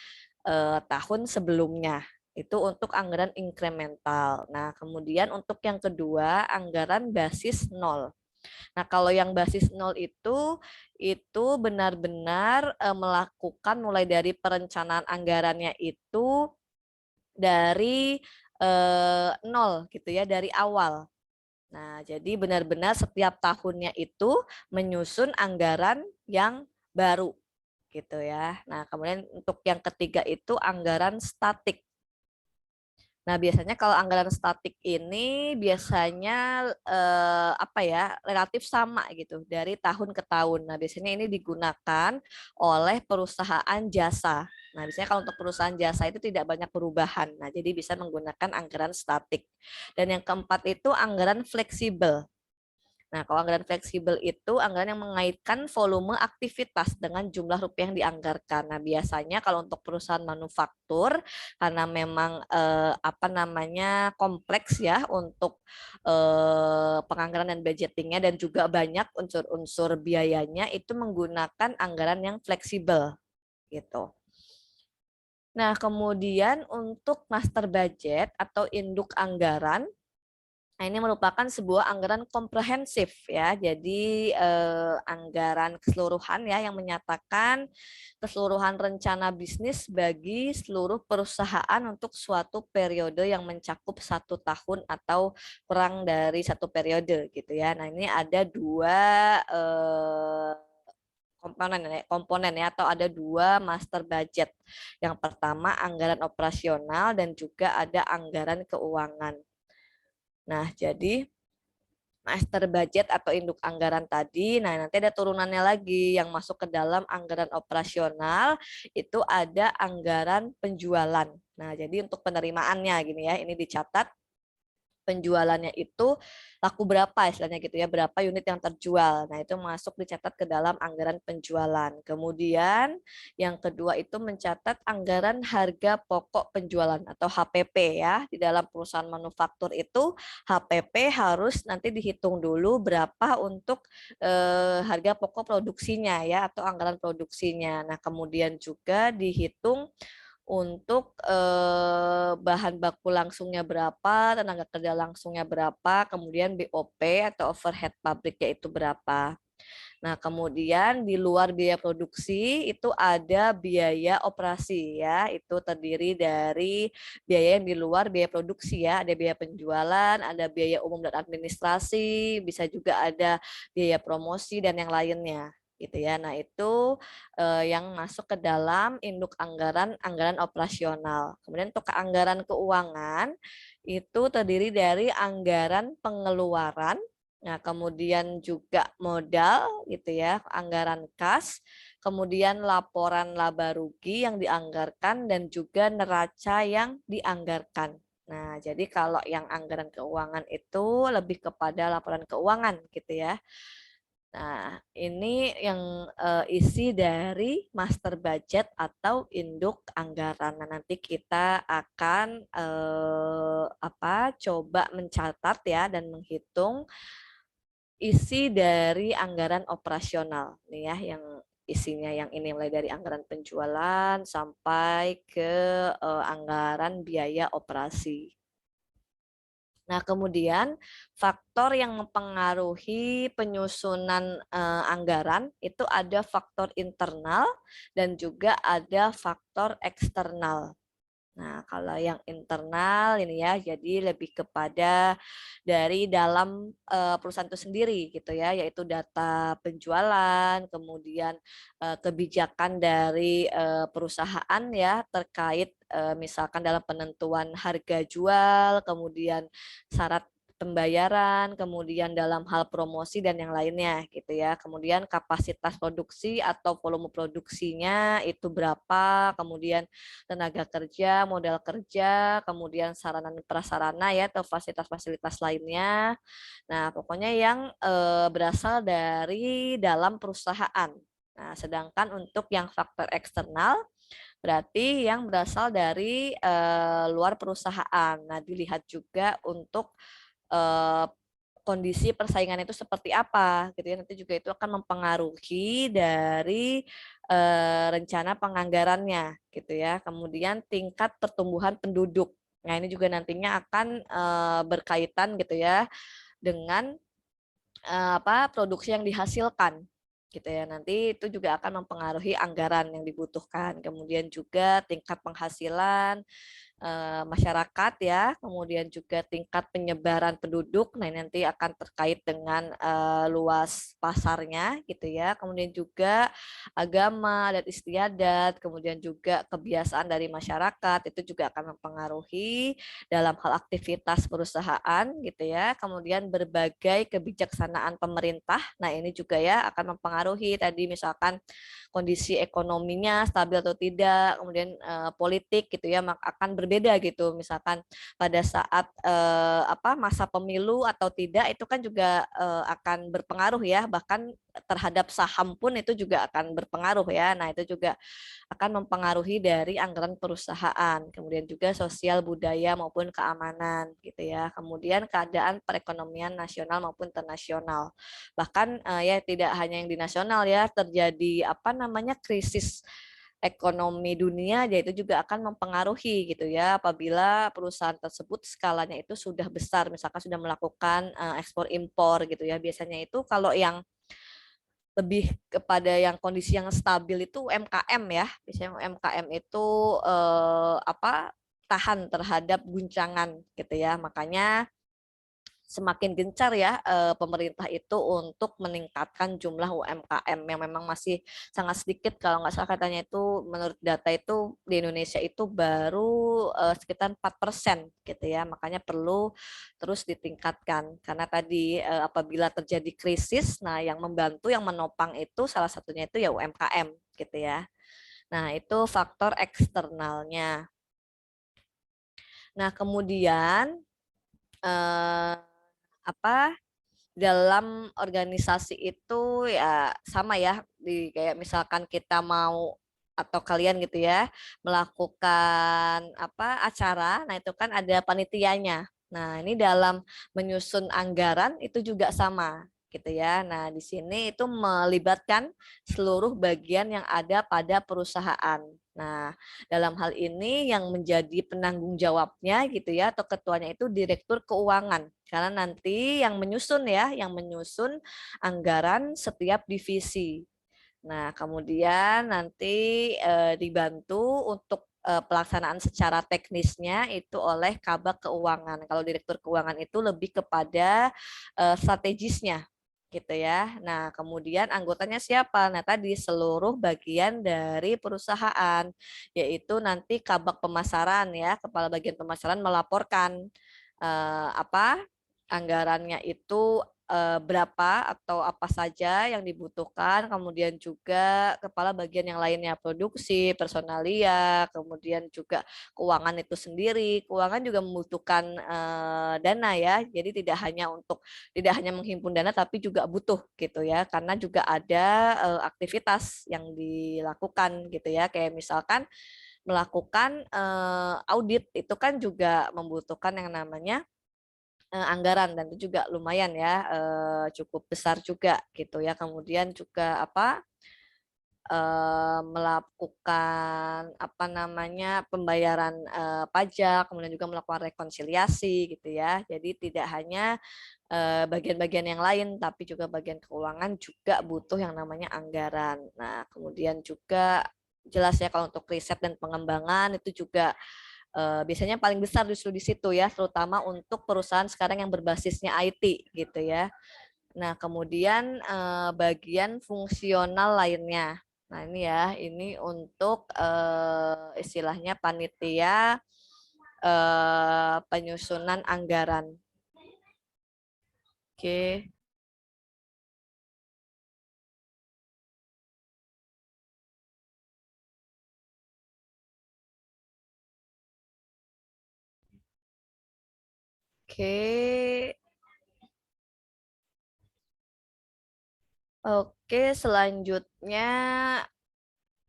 tahun sebelumnya. Itu untuk anggaran incremental. Nah, kemudian untuk yang kedua, anggaran basis nol. Nah, kalau yang basis nol itu benar-benar melakukan mulai dari perencanaan anggarannya itu dari nol gitu ya, dari awal. Nah, jadi benar-benar setiap tahunnya itu menyusun anggaran yang baru gitu ya. Nah, kemudian untuk yang ketiga itu anggaran statik. Nah, biasanya kalau anggaran statik ini biasanya apa ya, relatif sama gitu dari tahun ke tahun. Nah, biasanya ini digunakan oleh perusahaan jasa. Nah, biasanya kalau untuk perusahaan jasa itu tidak banyak perubahan. Nah, jadi bisa menggunakan anggaran statik. Dan yang keempat itu anggaran fleksibel. Nah, kalau anggaran fleksibel itu anggaran yang mengaitkan volume aktivitas dengan jumlah rupiah yang dianggarkan. Nah, biasanya kalau untuk perusahaan manufaktur karena memang apa namanya kompleks ya untuk penganggaran dan budgetingnya dan juga banyak unsur-unsur biayanya itu menggunakan anggaran yang fleksibel gitu. Nah, kemudian untuk master budget atau induk anggaran Nah, ini merupakan sebuah anggaran komprehensif ya. Jadi anggaran keseluruhan ya yang menyatakan keseluruhan rencana bisnis bagi seluruh perusahaan untuk suatu periode yang mencakup 1 tahun atau kurang dari 1 periode gitu ya. Nah, ini ada dua komponen ya atau ada dua master budget. Yang pertama anggaran operasional dan juga ada anggaran keuangan. Nah, jadi master budget atau induk anggaran tadi, nah nanti ada turunannya lagi yang masuk ke dalam anggaran operasional, itu ada anggaran penjualan. Nah, jadi untuk penerimaannya gini ya, ini dicatat penjualannya itu laku berapa istilahnya gitu ya, berapa unit yang terjual. Nah, itu masuk dicatat ke dalam anggaran penjualan. Kemudian yang kedua itu mencatat anggaran harga pokok penjualan atau HPP ya. Di dalam perusahaan manufaktur itu HPP harus nanti dihitung dulu berapa untuk harga pokok produksinya ya atau anggaran produksinya. Nah, kemudian juga dihitung untuk bahan baku langsungnya berapa, tenaga kerja langsungnya berapa, kemudian BOP atau overhead pabriknya itu berapa. Nah, kemudian di luar biaya produksi itu ada biaya operasi ya, itu terdiri dari biaya yang di luar biaya produksi ya, ada biaya penjualan, ada biaya umum dan administrasi, bisa juga ada biaya promosi dan yang lainnya gitu ya. Nah, itu yang masuk ke dalam induk anggaran operasional. Kemudian untuk anggaran keuangan itu terdiri dari anggaran pengeluaran. Nah, kemudian juga modal gitu ya, anggaran kas, kemudian laporan laba rugi yang dianggarkan dan juga neraca yang dianggarkan. Nah, jadi kalau yang anggaran keuangan itu lebih kepada laporan keuangan gitu ya. Nah, ini yang isi dari master budget atau induk anggaran. Nah, nanti kita akan coba mencatat ya dan menghitung isi dari anggaran operasional nih ya yang isinya yang ini mulai dari anggaran penjualan sampai ke anggaran biaya operasi. Nah, kemudian faktor yang mempengaruhi penyusunan anggaran itu ada faktor internal dan juga ada faktor eksternal. Nah, kalau yang internal ini ya, jadi lebih kepada dari dalam perusahaan itu sendiri gitu ya, yaitu data penjualan, kemudian kebijakan dari perusahaan ya terkait misalkan dalam penentuan harga jual, kemudian syarat pembayaran, kemudian dalam hal promosi dan yang lainnya gitu ya. Kemudian kapasitas produksi atau volume produksinya itu berapa, kemudian tenaga kerja, modal kerja, kemudian sarana dan prasarana ya atau fasilitas-fasilitas lainnya. Nah, pokoknya yang berasal dari dalam perusahaan. Nah, sedangkan untuk yang faktor eksternal berarti yang berasal dari luar perusahaan. Nah, dilihat juga untuk kondisi persaingan itu seperti apa gitu ya, nanti juga itu akan mempengaruhi dari rencana penganggarannya gitu ya, kemudian tingkat pertumbuhan penduduk. Nah, ini juga nantinya akan berkaitan gitu ya dengan produksi yang dihasilkan gitu ya. Nanti itu juga akan mempengaruhi anggaran yang dibutuhkan. Kemudian juga tingkat penghasilan masyarakat ya, kemudian juga tingkat penyebaran penduduk. Nah, ini nanti akan terkait dengan luas pasarnya gitu ya. Kemudian juga agama, adat istiadat, kemudian juga kebiasaan dari masyarakat itu juga akan mempengaruhi dalam hal aktivitas perusahaan gitu ya. Kemudian berbagai kebijaksanaan pemerintah. Nah, ini juga ya akan mempengaruhi tadi misalkan kondisi ekonominya stabil atau tidak, kemudian politik gitu ya akan berbeda gitu. Misalkan pada saat masa pemilu atau tidak itu kan juga akan berpengaruh ya, bahkan terhadap saham pun itu juga akan berpengaruh ya. Nah, itu juga akan mempengaruhi dari anggaran perusahaan, kemudian juga sosial budaya maupun keamanan gitu ya. Kemudian keadaan perekonomian nasional maupun internasional. Bahkan ya tidak hanya yang di nasional ya, terjadi krisis ekonomi dunia, ya itu juga akan mempengaruhi gitu ya apabila perusahaan tersebut skalanya itu sudah besar, misalkan sudah melakukan ekspor impor gitu ya. Biasanya itu kalau yang lebih kepada yang kondisi yang stabil itu UMKM ya. Biasanya UMKM itu tahan terhadap guncangan gitu ya. Makanya semakin gencar ya pemerintah itu untuk meningkatkan jumlah UMKM yang memang masih sangat sedikit. Kalau nggak salah katanya itu menurut data itu di Indonesia itu baru sekitar 4% gitu ya. Makanya perlu terus ditingkatkan karena tadi apabila terjadi krisis, nah yang membantu yang menopang itu salah satunya itu ya UMKM gitu ya. Nah, itu faktor eksternalnya. Nah, kemudian eh, dalam organisasi itu ya sama ya di kayak misalkan kita mau atau kalian gitu ya melakukan acara, nah itu kan ada panitianya. Nah, ini dalam menyusun anggaran itu juga sama gitu ya. Nah, di sini itu melibatkan seluruh bagian yang ada pada perusahaan. Nah, dalam hal ini yang menjadi penanggung jawabnya gitu ya atau ketuanya itu direktur keuangan. Karena nanti yang menyusun ya, yang menyusun anggaran setiap divisi. Nah, kemudian nanti dibantu untuk pelaksanaan secara teknisnya itu oleh Kabak Keuangan. Kalau Direktur Keuangan itu lebih kepada strategisnya gitu ya. Nah, kemudian anggotanya siapa? Nah, tadi seluruh bagian dari perusahaan, yaitu nanti Kabak Pemasaran ya, Kepala Bagian Pemasaran melaporkan anggarannya itu berapa atau apa saja yang dibutuhkan, kemudian juga kepala bagian yang lainnya produksi, personalia, kemudian juga keuangan itu sendiri. Keuangan juga membutuhkan dana ya, jadi tidak hanya menghimpun dana tapi juga butuh gitu ya, karena juga ada aktivitas yang dilakukan gitu ya, kayak misalkan melakukan audit itu kan juga membutuhkan yang namanya anggaran dan itu juga lumayan ya cukup besar juga gitu ya. Kemudian juga melakukan pembayaran pajak, kemudian juga melakukan rekonsiliasi gitu ya. Jadi tidak hanya bagian-bagian yang lain tapi juga bagian keuangan juga butuh yang namanya anggaran. Nah, kemudian juga jelas ya kalau untuk riset dan pengembangan itu juga biasanya paling besar justru di situ ya, terutama untuk perusahaan sekarang yang berbasisnya IT gitu ya. Nah, kemudian bagian fungsional lainnya. Nah, ini ya, ini untuk istilahnya panitia penyusunan anggaran. Oke. Oke. Oke, selanjutnya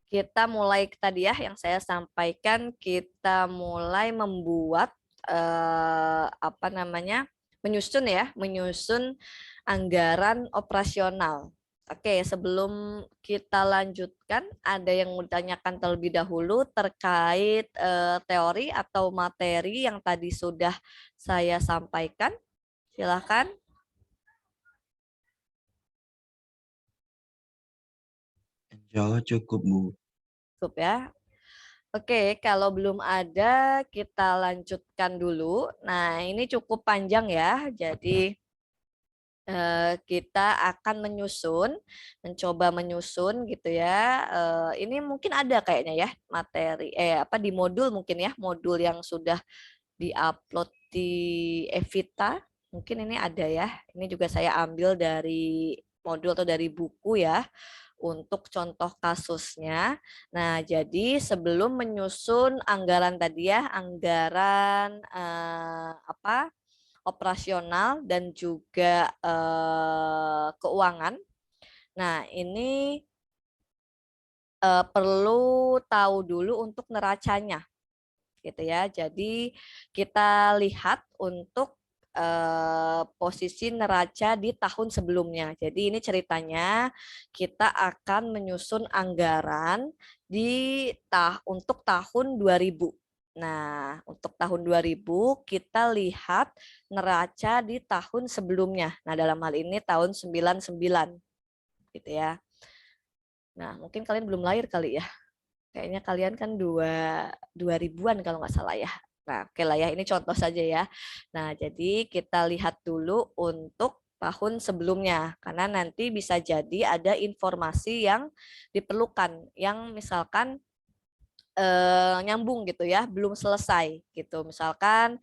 kita mulai tadi ya yang saya sampaikan, kita mulai membuat menyusun anggaran operasional. Oke, sebelum kita lanjutkan, ada yang mau ditanyakan terlebih dahulu terkait teori atau materi yang tadi sudah saya sampaikan. Silakan. Insya Allah cukup, Bu. Cukup ya. Oke, kalau belum ada, kita lanjutkan dulu. Nah, ini cukup panjang ya. Jadi, kita akan mencoba menyusun gitu ya. Ini mungkin ada kayaknya ya materi, di modul mungkin ya, modul yang sudah diupload di Evita. Mungkin ini ada ya. Ini juga saya ambil dari modul atau dari buku ya untuk contoh kasusnya. Nah, jadi sebelum menyusun anggaran tadi ya, anggaran operasional dan juga keuangan. Nah, ini perlu tahu dulu untuk neracanya gitu ya. Jadi kita lihat untuk posisi neraca di tahun sebelumnya. Jadi ini ceritanya kita akan menyusun anggaran untuk tahun 2000. Nah, untuk tahun 2000 kita lihat neraca di tahun sebelumnya. Nah, dalam hal ini tahun 99 gitu ya. Nah, mungkin kalian belum lahir kali ya. Kayaknya kalian kan 2000-an kalau nggak salah ya. Nah, oke lah ya, ini contoh saja ya. Nah, jadi kita lihat dulu untuk tahun sebelumnya, karena nanti bisa jadi ada informasi yang diperlukan, yang misalkan nyambung gitu ya, belum selesai gitu. Misalkan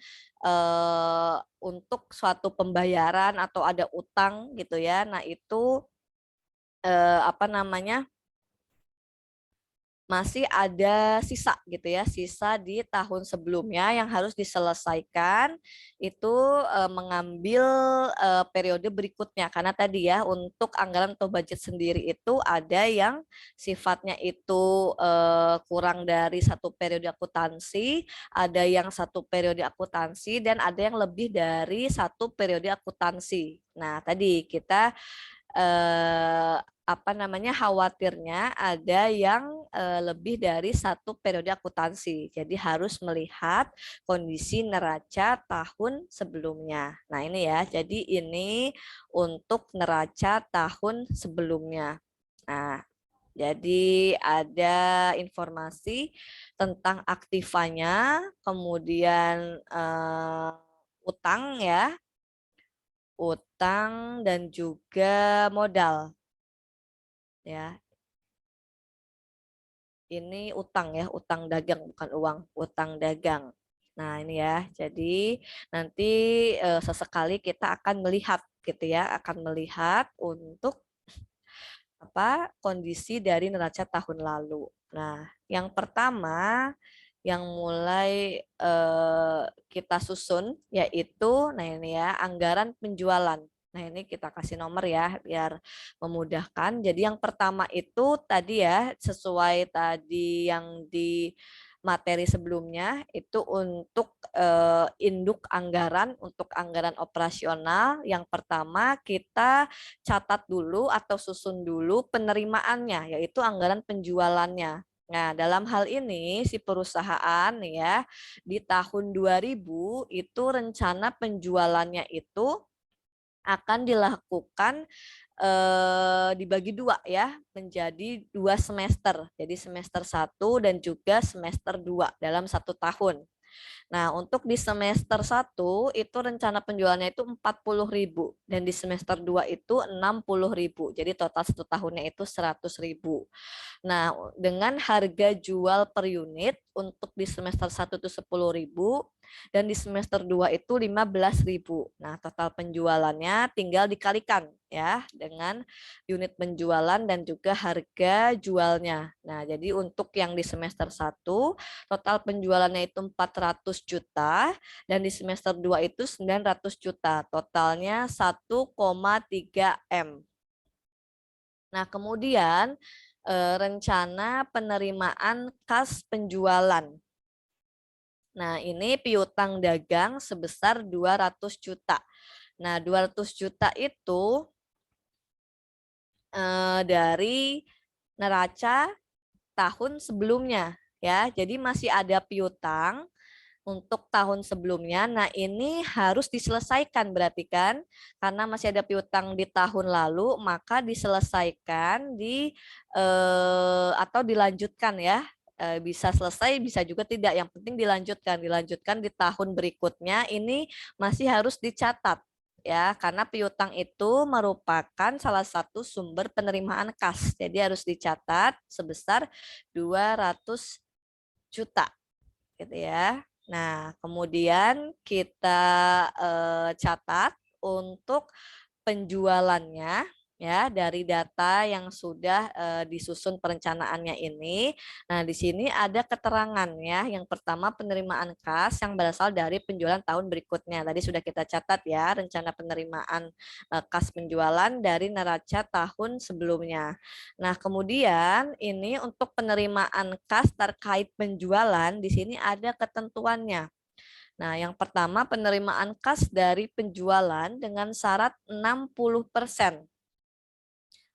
untuk suatu pembayaran atau ada utang gitu ya, nah itu apa namanya, masih ada sisa gitu ya, sisa di tahun sebelumnya yang harus diselesaikan itu mengambil periode berikutnya, karena tadi ya untuk anggaran atau budget sendiri itu ada yang sifatnya itu kurang dari satu periode akuntansi, ada yang satu periode akuntansi, dan ada yang lebih dari satu periode akuntansi. Nah, tadi kita apa namanya, khawatirnya ada yang lebih dari satu periode akuntansi. Jadi harus melihat kondisi neraca tahun sebelumnya. Nah, ini ya. Jadi ini untuk neraca tahun sebelumnya. Nah, jadi ada informasi tentang aktivanya, kemudian utang ya, utang dan juga modal ya. Ini utang ya, utang dagang bukan uang, utang dagang. Nah, ini ya. Jadi nanti sesekali kita akan melihat gitu ya, akan melihat untuk apa kondisi dari neraca tahun lalu. Nah, yang pertama yang mulai kita susun yaitu, nah ini ya, anggaran penjualan. Nah, ini kita kasih nomor ya biar memudahkan. Jadi yang pertama itu tadi ya, sesuai tadi yang di materi sebelumnya, itu untuk induk anggaran, untuk anggaran operasional. Yang pertama kita catat dulu atau susun dulu penerimaannya, yaitu anggaran penjualannya. Nah, dalam hal ini si perusahaan ya di tahun 2000 itu rencana penjualannya itu akan dilakukan dibagi dua ya, menjadi 2 semester. Jadi semester 1 dan juga semester 2 dalam 1 tahun. Nah, untuk di semester 1 itu rencana penjualannya itu 40.000 dan di semester 2 itu 60.000. Jadi total 1 tahunnya itu 100.000. Nah, dengan harga jual per unit untuk di semester 1 itu 10.000 dan di semester 2 itu 15.000. Nah, total penjualannya tinggal dikalikan ya dengan unit penjualan dan juga harga jualnya. Nah, jadi untuk yang di semester 1 total penjualannya itu 400 juta dan di semester 2 itu 900 juta. Totalnya 1,3 M. Nah, kemudian rencana penerimaan kas penjualan. Nah, ini piutang dagang sebesar 200 juta. Nah, 200 juta itu dari neraca tahun sebelumnya ya. Jadi masih ada piutang untuk tahun sebelumnya. Nah, ini harus diselesaikan berarti kan, karena masih ada piutang di tahun lalu, maka diselesaikan atau dilanjutkan ya. Bisa selesai, bisa juga tidak. Yang penting dilanjutkan di tahun berikutnya. Ini masih harus dicatat ya, karena piutang itu merupakan salah satu sumber penerimaan kas. Jadi harus dicatat sebesar 200 juta gitu ya. Nah, kemudian kita catat untuk penjualannya ya dari data yang sudah disusun perencanaannya ini. Nah, di sini ada keterangan ya. Yang pertama penerimaan kas yang berasal dari penjualan tahun berikutnya. Tadi sudah kita catat ya, rencana penerimaan kas penjualan dari neraca tahun sebelumnya. Nah, kemudian ini untuk penerimaan kas terkait penjualan di sini ada ketentuannya. Nah, yang pertama penerimaan kas dari penjualan dengan syarat 60%.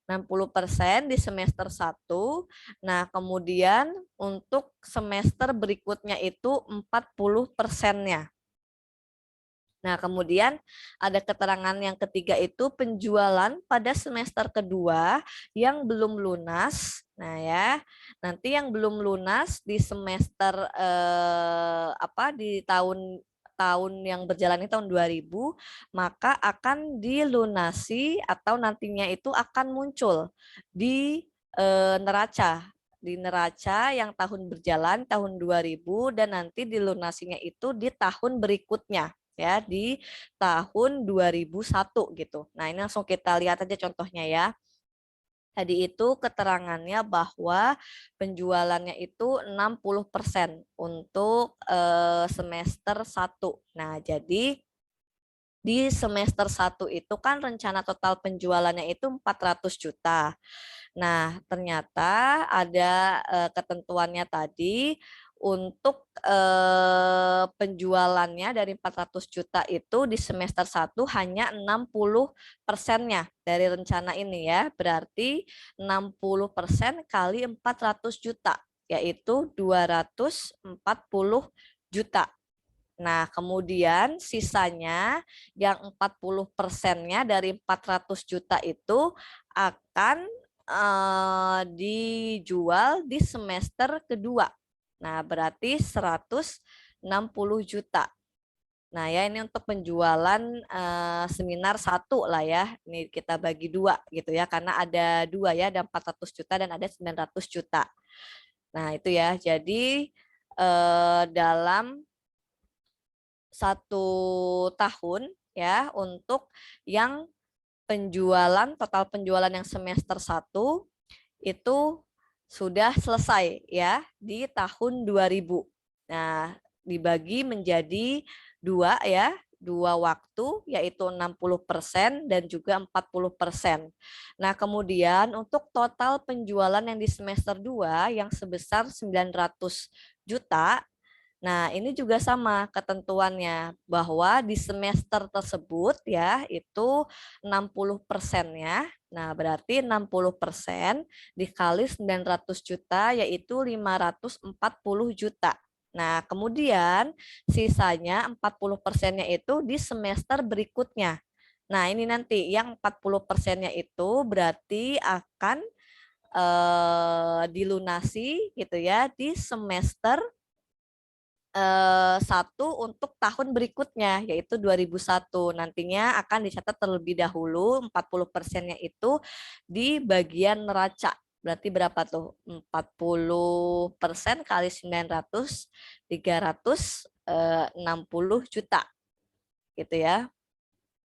60% di semester 1. Nah, kemudian untuk semester berikutnya itu 40%-nya. Nah, kemudian ada keterangan yang ketiga itu penjualan pada semester kedua yang belum lunas. Nah, ya. Nanti yang belum lunas di semester di tahun yang berjalan ini tahun 2000, maka akan dilunasi atau nantinya itu akan muncul di neraca yang tahun berjalan tahun 2000 dan nanti dilunasinya itu di tahun berikutnya ya di tahun 2001 gitu. Nah, ini langsung kita lihat aja contohnya ya. Tadi itu keterangannya bahwa penjualannya itu 60% untuk semester 1. Nah, jadi di semester 1 itu kan rencana total penjualannya itu 400 juta. Nah, ternyata ada ketentuannya tadi untuk penjualannya dari 400 juta itu di semester 1 hanya 60%-nya dari rencana ini ya. Berarti 60% kali 400 juta, yaitu 240 juta. Nah, kemudian sisanya yang 40%-nya dari 400 juta itu akan dijual di semester kedua. Nah, berarti 160 juta. Nah, ya ini untuk penjualan seminar 1 lah ya. Ini kita bagi 2 gitu ya, karena ada 2 ya, ada 400 juta dan ada 900 juta. Nah, itu ya. Jadi dalam 1 tahun ya untuk yang total penjualan yang semester 1 itu sudah selesai ya di tahun 2000. Nah, dibagi menjadi 2 ya, 2 waktu yaitu 60% dan juga 40%. Nah, kemudian untuk total penjualan yang di semester 2 yang sebesar 900 juta. Nah, ini juga sama ketentuannya bahwa di semester tersebut ya itu 60%-nya. Nah, berarti 60% dikali 900 juta yaitu 540 juta. Nah, kemudian sisanya 40%-nya itu di semester berikutnya. Nah, ini nanti yang 40%-nya itu berarti akan dilunasi gitu ya di semester 1 untuk tahun berikutnya yaitu 2001. Nantinya akan dicatat terlebih dahulu 40%-nya itu di bagian neraca. Berarti berapa tuh? 40% kali 900, 360 juta. Gitu ya.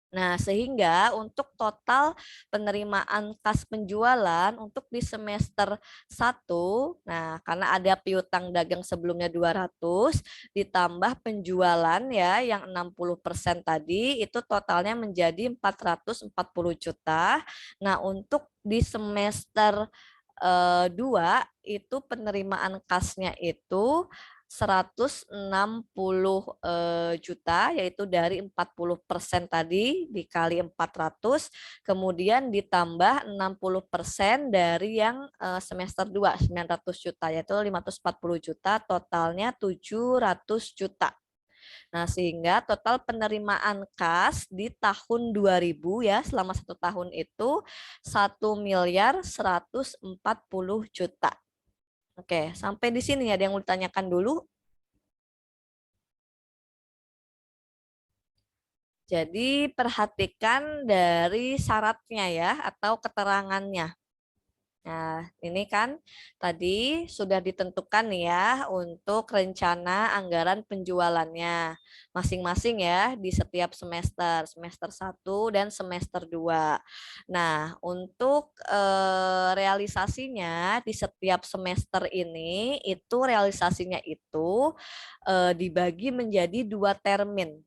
Nah, sehingga untuk total penerimaan kas penjualan untuk di semester 1, nah karena ada piutang dagang sebelumnya 200, ditambah penjualan ya yang 60% tadi, itu totalnya menjadi 440 juta. Nah, untuk di semester 2, itu penerimaan kasnya itu 160 juta, yaitu dari 40% tadi dikali 400, kemudian ditambah 60% dari yang semester 2, 900 juta, yaitu 540 juta, totalnya 700 juta. Nah, sehingga total penerimaan kas di tahun 2000 ya, selama 1 tahun itu 1.140 juta. Oke, sampai di sini ada yang mau ditanyakan dulu? Jadi perhatikan dari syaratnya ya atau keterangannya. Nah, ini kan tadi sudah ditentukan nih ya untuk rencana anggaran penjualannya masing-masing ya di setiap semester, semester 1 dan semester 2. Nah, untuk realisasinya di setiap semester ini itu realisasinya itu dibagi menjadi 2 termin.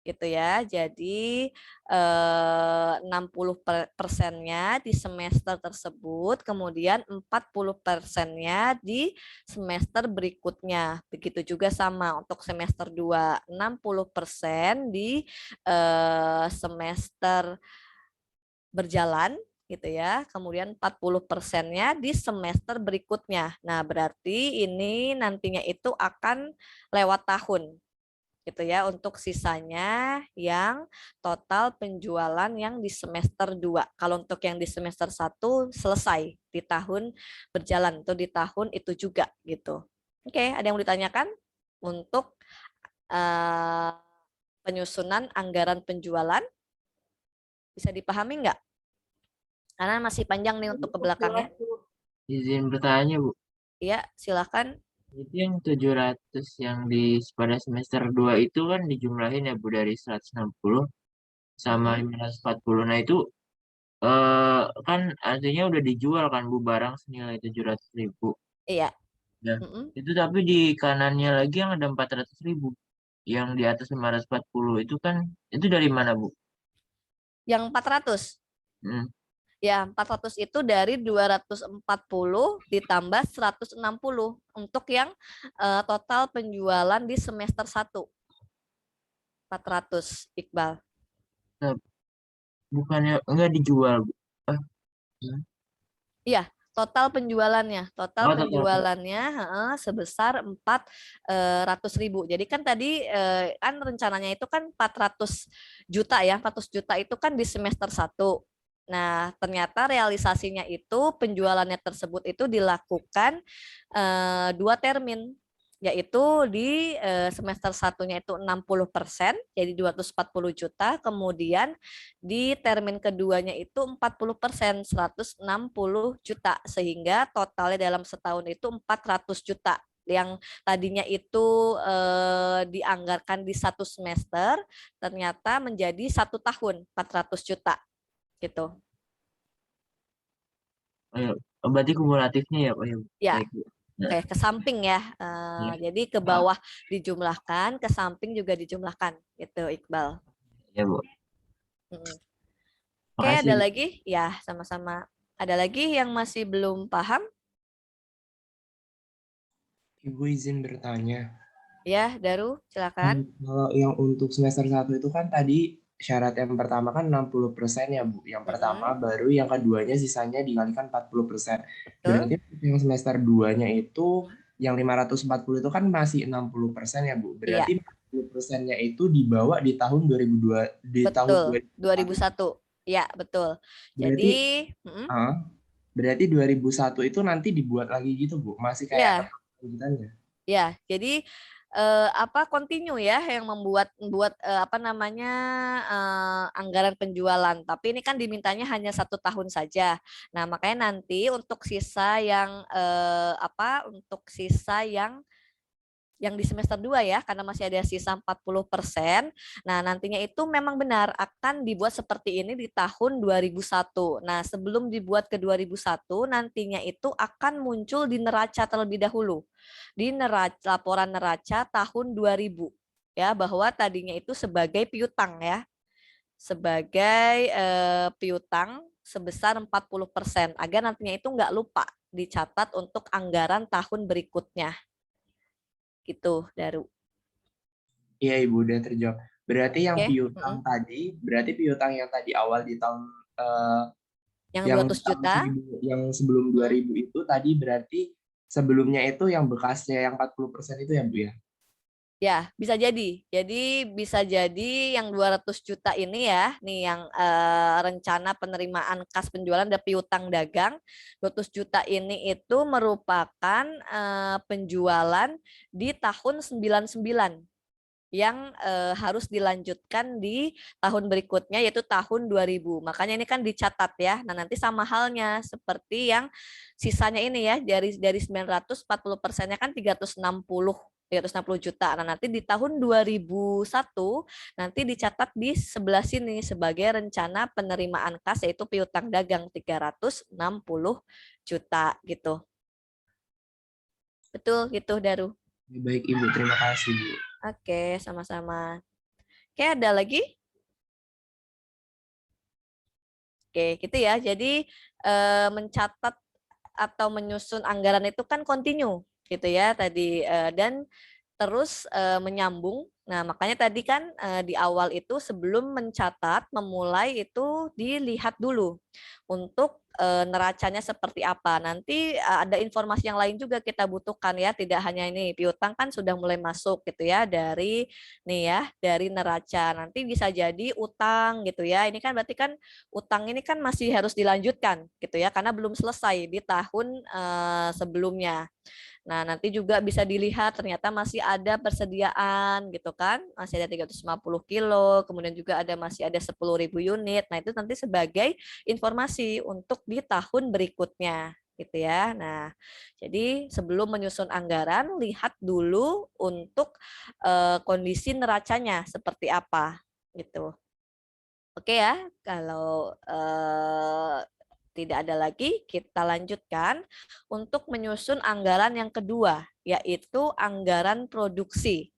gitu ya. Jadi 60%-nya di semester tersebut, kemudian 40%-nya di semester berikutnya. Begitu juga sama untuk semester 2, 60% di semester berjalan gitu ya. Kemudian 40%-nya di semester berikutnya. Nah, berarti ini nantinya itu akan lewat tahun gitu ya untuk sisanya yang total penjualan yang di semester 2. Kalau untuk yang di semester 1 selesai di tahun berjalan atau di tahun itu juga gitu. Oke, ada yang mau ditanyakan untuk uh, penyusunan anggaran penjualan? Bisa dipahami nggak? Karena masih panjang nih untuk ke belakangnya. Izin bertanya, Bu. Iya, silakan. Itu yang 700 yang pada semester 2 itu kan dijumlahin ya, Bu, dari 160 sama 540. Nah, itu kan artinya udah dijual kan, Bu, barang senilai 700.000. Iya. Ya. Itu tapi di kanannya lagi yang ada 400.000. Yang di atas 540 itu kan, itu dari mana, Bu? Yang 400? Ya, 400 itu dari 240 ditambah 160 untuk yang total penjualan di semester 1. 400, Iqbal. Nah, bukannya enggak dijual, Bu. Iya, total penjualannya. Total Total. penjualannya sebesar 400.000. Jadi kan tadi kan rencananya itu kan 400 juta ya. 400 juta itu kan di semester 1. Nah, ternyata realisasinya itu penjualannya tersebut itu dilakukan 2 termin, yaitu di semester 1-nya itu 60%, jadi 240 juta, kemudian di termin keduanya itu 40%, 160 juta, sehingga totalnya dalam setahun itu 400 juta. Yang tadinya itu dianggarkan di 1 semester, ternyata menjadi 1 tahun 400 juta. Gitu. Berarti kumulatifnya ya, Pak ya. Ya. Baik, Bu. Oke, ke samping ya. Jadi ke bawah dijumlahkan, ke samping juga dijumlahkan. Gitu, Iqbal. Ya, Bu. Oke, ada lagi? Ya, sama-sama. Ada lagi yang masih belum paham? Ibu izin bertanya. Ya, Daru, silakan. Kalau yang untuk semester 1 itu kan tadi syarat yang pertama kan 60% ya, Bu. Yang pertama, baru yang keduanya sisanya dikalikan 40%. Berarti yang semester 2-nya itu yang 540 itu kan masih 60% ya, Bu. Berarti 40%-nya itu dibawa di tahun 2002 tahun 2001. Ya, betul. Berarti 2001 itu nanti dibuat lagi gitu, Bu. Masih kayak lanjutannya. Ya, jadi continue ya yang membuat anggaran penjualan, tapi ini kan dimintanya hanya 1 tahun saja. Nah, makanya nanti untuk sisa yang yang di semester 2 ya, karena masih ada sisa 40%. Nah, nantinya itu memang benar akan dibuat seperti ini di tahun 2001. Nah, sebelum dibuat ke 2001, nantinya itu akan muncul di neraca terlebih dahulu. Di laporan neraca tahun 2000 ya, bahwa tadinya itu sebagai piutang ya. Sebagai piutang sebesar 40%, agar nantinya itu nggak lupa dicatat untuk anggaran tahun berikutnya. Gitu, Daru. Iya, Ibu, udah terjawab. Berarti yang piutang tadi, berarti piutang yang tadi awal di tahun yang 200 juta, yang sebelum 2000 itu tadi berarti sebelumnya itu yang bekasnya yang 40% itu ya, Bu ya? Ya, bisa jadi. Jadi bisa jadi yang 200 juta ini ya, nih yang rencana penerimaan kas penjualan dan piutang dagang, 200 juta ini itu merupakan penjualan di tahun 99 yang harus dilanjutkan di tahun berikutnya, yaitu tahun 2000. Makanya ini kan dicatat ya. Nah, nanti sama halnya seperti yang sisanya ini ya, dari 940%-nya kan 360 juta. Nah, nanti di tahun 2001 nanti dicatat di sebelah sini sebagai rencana penerimaan kas, yaitu piutang dagang 360 juta gitu. Betul gitu, Daru. Baik, Ibu, terima kasih, Bu. Oke, sama-sama. Oke, ada lagi? Oke, gitu ya. Jadi mencatat atau menyusun anggaran itu kan kontinu gitu ya tadi, dan terus menyambung. Nah, makanya tadi kan di awal itu sebelum mencatat, memulai itu dilihat dulu untuk neracanya seperti apa. Nanti ada informasi yang lain juga kita butuhkan ya, tidak hanya ini piutang kan sudah mulai masuk gitu ya dari nih ya, dari neraca. Nanti bisa jadi utang gitu ya. Ini kan berarti kan utang ini kan masih harus dilanjutkan gitu ya karena belum selesai di tahun sebelumnya. Nah, nanti juga bisa dilihat ternyata masih ada persediaan gitu kan. Masih ada 350 kilo, kemudian juga masih ada 10.000 unit. Nah, itu nanti sebagai informasi untuk di tahun berikutnya gitu ya. Nah, jadi sebelum menyusun anggaran, lihat dulu untuk kondisi neracanya seperti apa gitu. Oke ya, kalau tidak ada lagi, kita lanjutkan untuk menyusun anggaran yang kedua, yaitu anggaran produksi.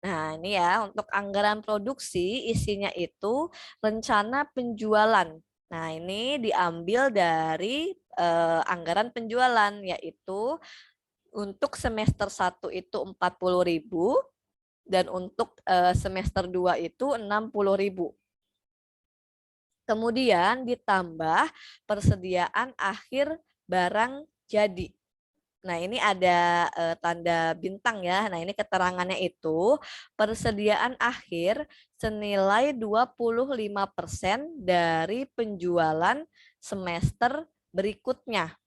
Nah, ini ya, untuk anggaran produksi isinya itu rencana penjualan. Nah, ini diambil dari anggaran penjualan, yaitu untuk semester 1 itu 40.000 dan untuk semester 2 itu 60.000. Kemudian ditambah persediaan akhir barang jadi. Nah, ini ada tanda bintang ya. Nah, ini keterangannya itu persediaan akhir senilai 25% dari penjualan semester berikutnya.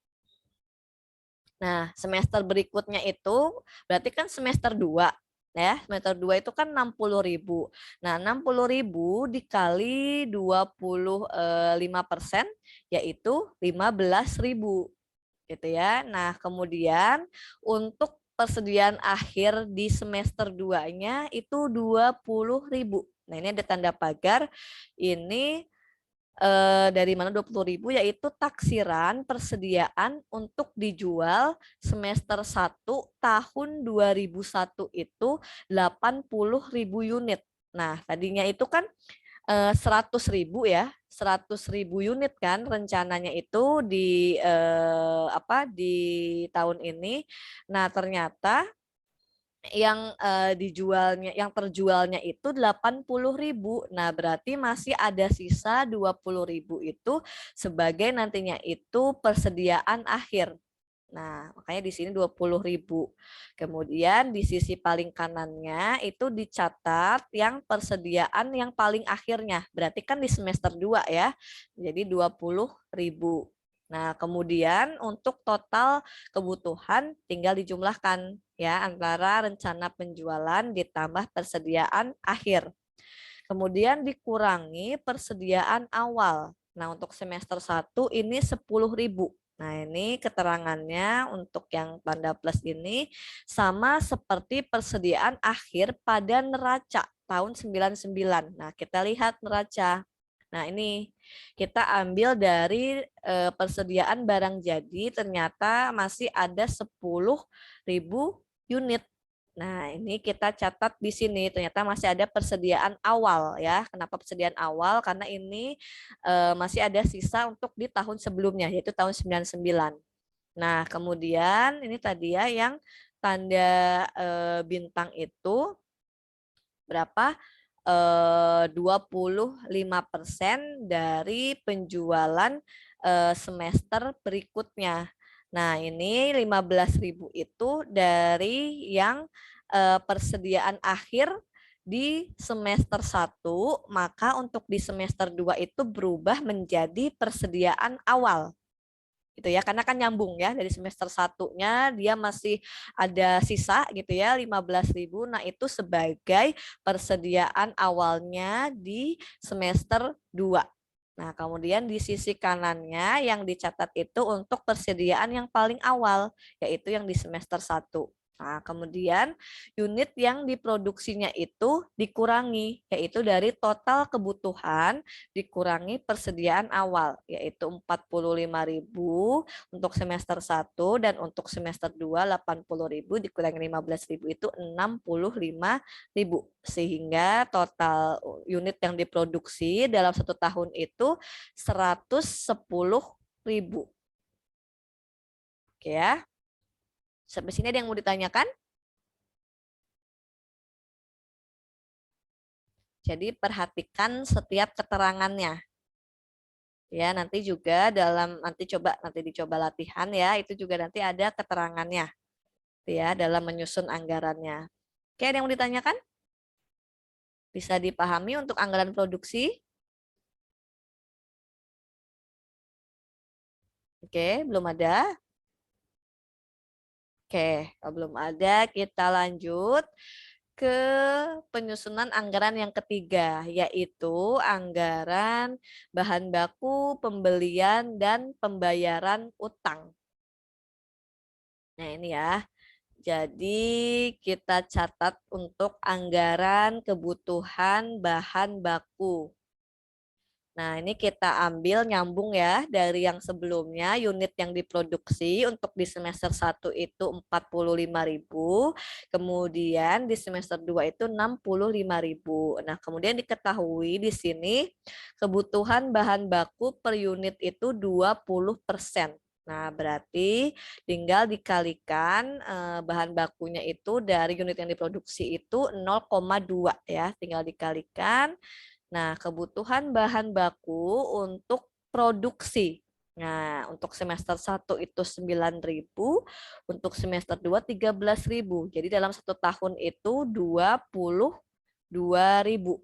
Nah, semester berikutnya itu berarti kan semester 2. Ya, semester 2 itu kan 60.000. Nah, 60.000 dikali 25% yaitu 15.000 gitu ya. Nah, kemudian untuk persediaan akhir di semester 2-nya itu 20.000. Nah, ini ada tanda pagar. Ini dari mana 20.000 yaitu taksiran persediaan untuk dijual semester 1 tahun 2001 itu 80.000 unit. Nah, tadinya itu kan 100.000 ya, 100.000 unit kan rencananya itu di di tahun ini. Nah, ternyata yang yang terjualnya itu 80.000. Nah, berarti masih ada sisa 20.000 itu sebagai nantinya itu persediaan akhir. Nah, makanya di sini 20.000. Kemudian di sisi paling kanannya itu dicatat yang persediaan yang paling akhirnya. Berarti kan di semester 2 ya. Jadi 20.000. Nah, kemudian untuk total kebutuhan tinggal dijumlahkan ya antara rencana penjualan ditambah persediaan akhir. Kemudian dikurangi persediaan awal. Nah, untuk semester 1 ini 10.000. Nah, ini keterangannya untuk yang tanda plus ini sama seperti persediaan akhir pada neraca tahun 99. Nah, kita lihat neraca. Nah, ini kita ambil dari persediaan barang jadi ternyata masih ada 10.000 unit. Nah, ini kita catat di sini ternyata masih ada persediaan awal ya. Kenapa persediaan awal? Karena ini masih ada sisa untuk di tahun sebelumnya yaitu tahun 99. Nah, kemudian ini tadi ya yang tanda bintang itu berapa? 25% dari penjualan semester berikutnya. Nah, ini 15.000 itu dari yang persediaan akhir di semester 1, maka untuk di semester 2 itu berubah menjadi persediaan awal. Gitu ya, karena kan nyambung ya dari semester 1-nya dia masih ada sisa gitu ya 15.000. Nah, itu sebagai persediaan awalnya di semester 2. Nah, kemudian di sisi kanannya yang dicatat itu untuk persediaan yang paling awal, yaitu yang di semester 1. Nah, kemudian unit yang diproduksinya itu dikurangi, yaitu dari total kebutuhan dikurangi persediaan awal, yaitu 45.000 untuk semester 1 dan untuk semester 2 80.000 dikurangi 15.000 itu 65.000. Sehingga total unit yang diproduksi dalam 1 tahun itu 110.000. Oke ya. Sampai sini ada yang mau ditanyakan? Jadi perhatikan setiap keterangannya. Ya, nanti juga nanti dicoba latihan ya, itu juga nanti ada keterangannya. Ya, dalam menyusun anggarannya. Oke, ada yang mau ditanyakan? Bisa dipahami untuk anggaran produksi? Oke, belum ada? Oke, kalau belum ada, kita lanjut ke penyusunan anggaran yang ketiga, yaitu anggaran bahan baku, pembelian, dan pembayaran utang. Nah, ini ya. Jadi kita catat untuk anggaran kebutuhan bahan baku. Nah, ini kita ambil nyambung ya dari yang sebelumnya, unit yang diproduksi untuk di semester 1 itu 45.000, kemudian di semester 2 itu 65.000. Nah, kemudian diketahui di sini kebutuhan bahan baku per unit itu 20%. Nah, berarti tinggal dikalikan bahan bakunya itu dari unit yang diproduksi itu 0,2 ya, tinggal dikalikan. Nah, kebutuhan bahan baku untuk produksi. Nah, untuk semester 1 itu 9.000, untuk semester 2 13.000. Jadi dalam 1 tahun itu 22.000.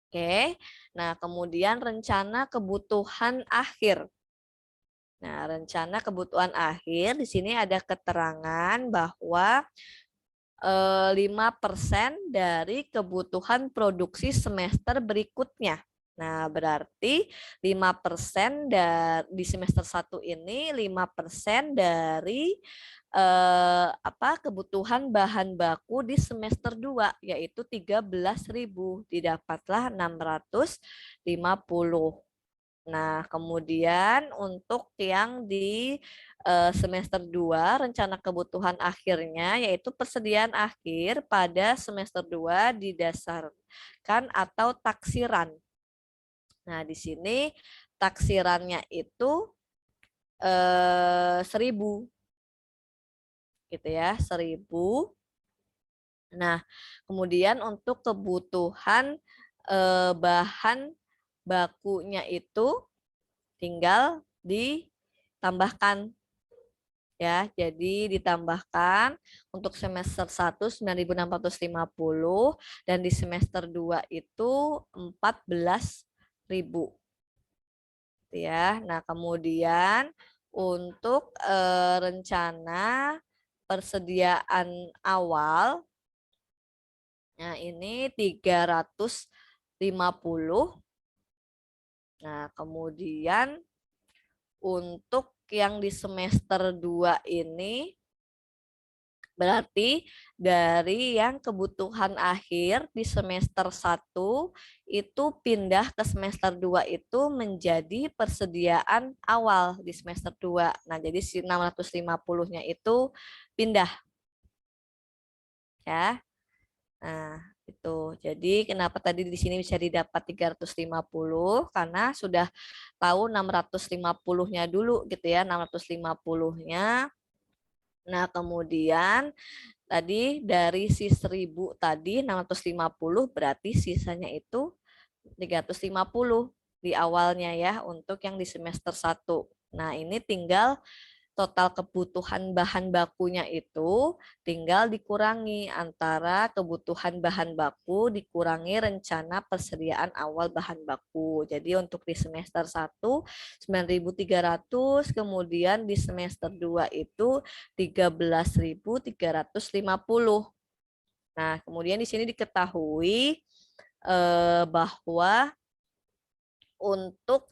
Oke. Nah, kemudian rencana kebutuhan akhir. Nah, rencana kebutuhan akhir di sini ada keterangan bahwa 5% dari kebutuhan produksi semester berikutnya. Nah, berarti 5% di semester 1 ini 5% dari kebutuhan bahan baku di semester 2 yaitu 13.000, didapatlah 650. Nah, kemudian untuk yang di semester 2, rencana kebutuhan akhirnya yaitu persediaan akhir pada semester 2 didasarkan atau taksiran. Nah, di sini taksirannya itu 1.000. Gitu ya, 1.000. Nah, kemudian untuk kebutuhan bahan bakunya itu tinggal ditambahkan ya. Jadi ditambahkan untuk semester 1 9.650 dan di semester 2 itu 14.000 ya. Nah, kemudian untuk rencana persediaan awal, nah ini 350. Nah, kemudian untuk yang di semester 2 ini berarti dari yang kebutuhan akhir di semester 1 itu pindah ke semester 2 itu menjadi persediaan awal di semester 2. Nah, jadi si 650-nya itu pindah. Ya. Nah, itu. Jadi kenapa tadi di sini bisa didapat 350 karena sudah tahu 650-nya dulu gitu ya, 650-nya. Nah, kemudian tadi dari si 1.000 tadi 650 berarti sisanya itu 350 di awalnya ya untuk yang di semester 1. Nah, ini tinggal total kebutuhan bahan bakunya itu tinggal dikurangi antara kebutuhan bahan baku dikurangi rencana persediaan awal bahan baku. Jadi untuk di semester 1 9.300, kemudian di semester 2 itu 13.350. Nah, kemudian di sini diketahui bahwa untuk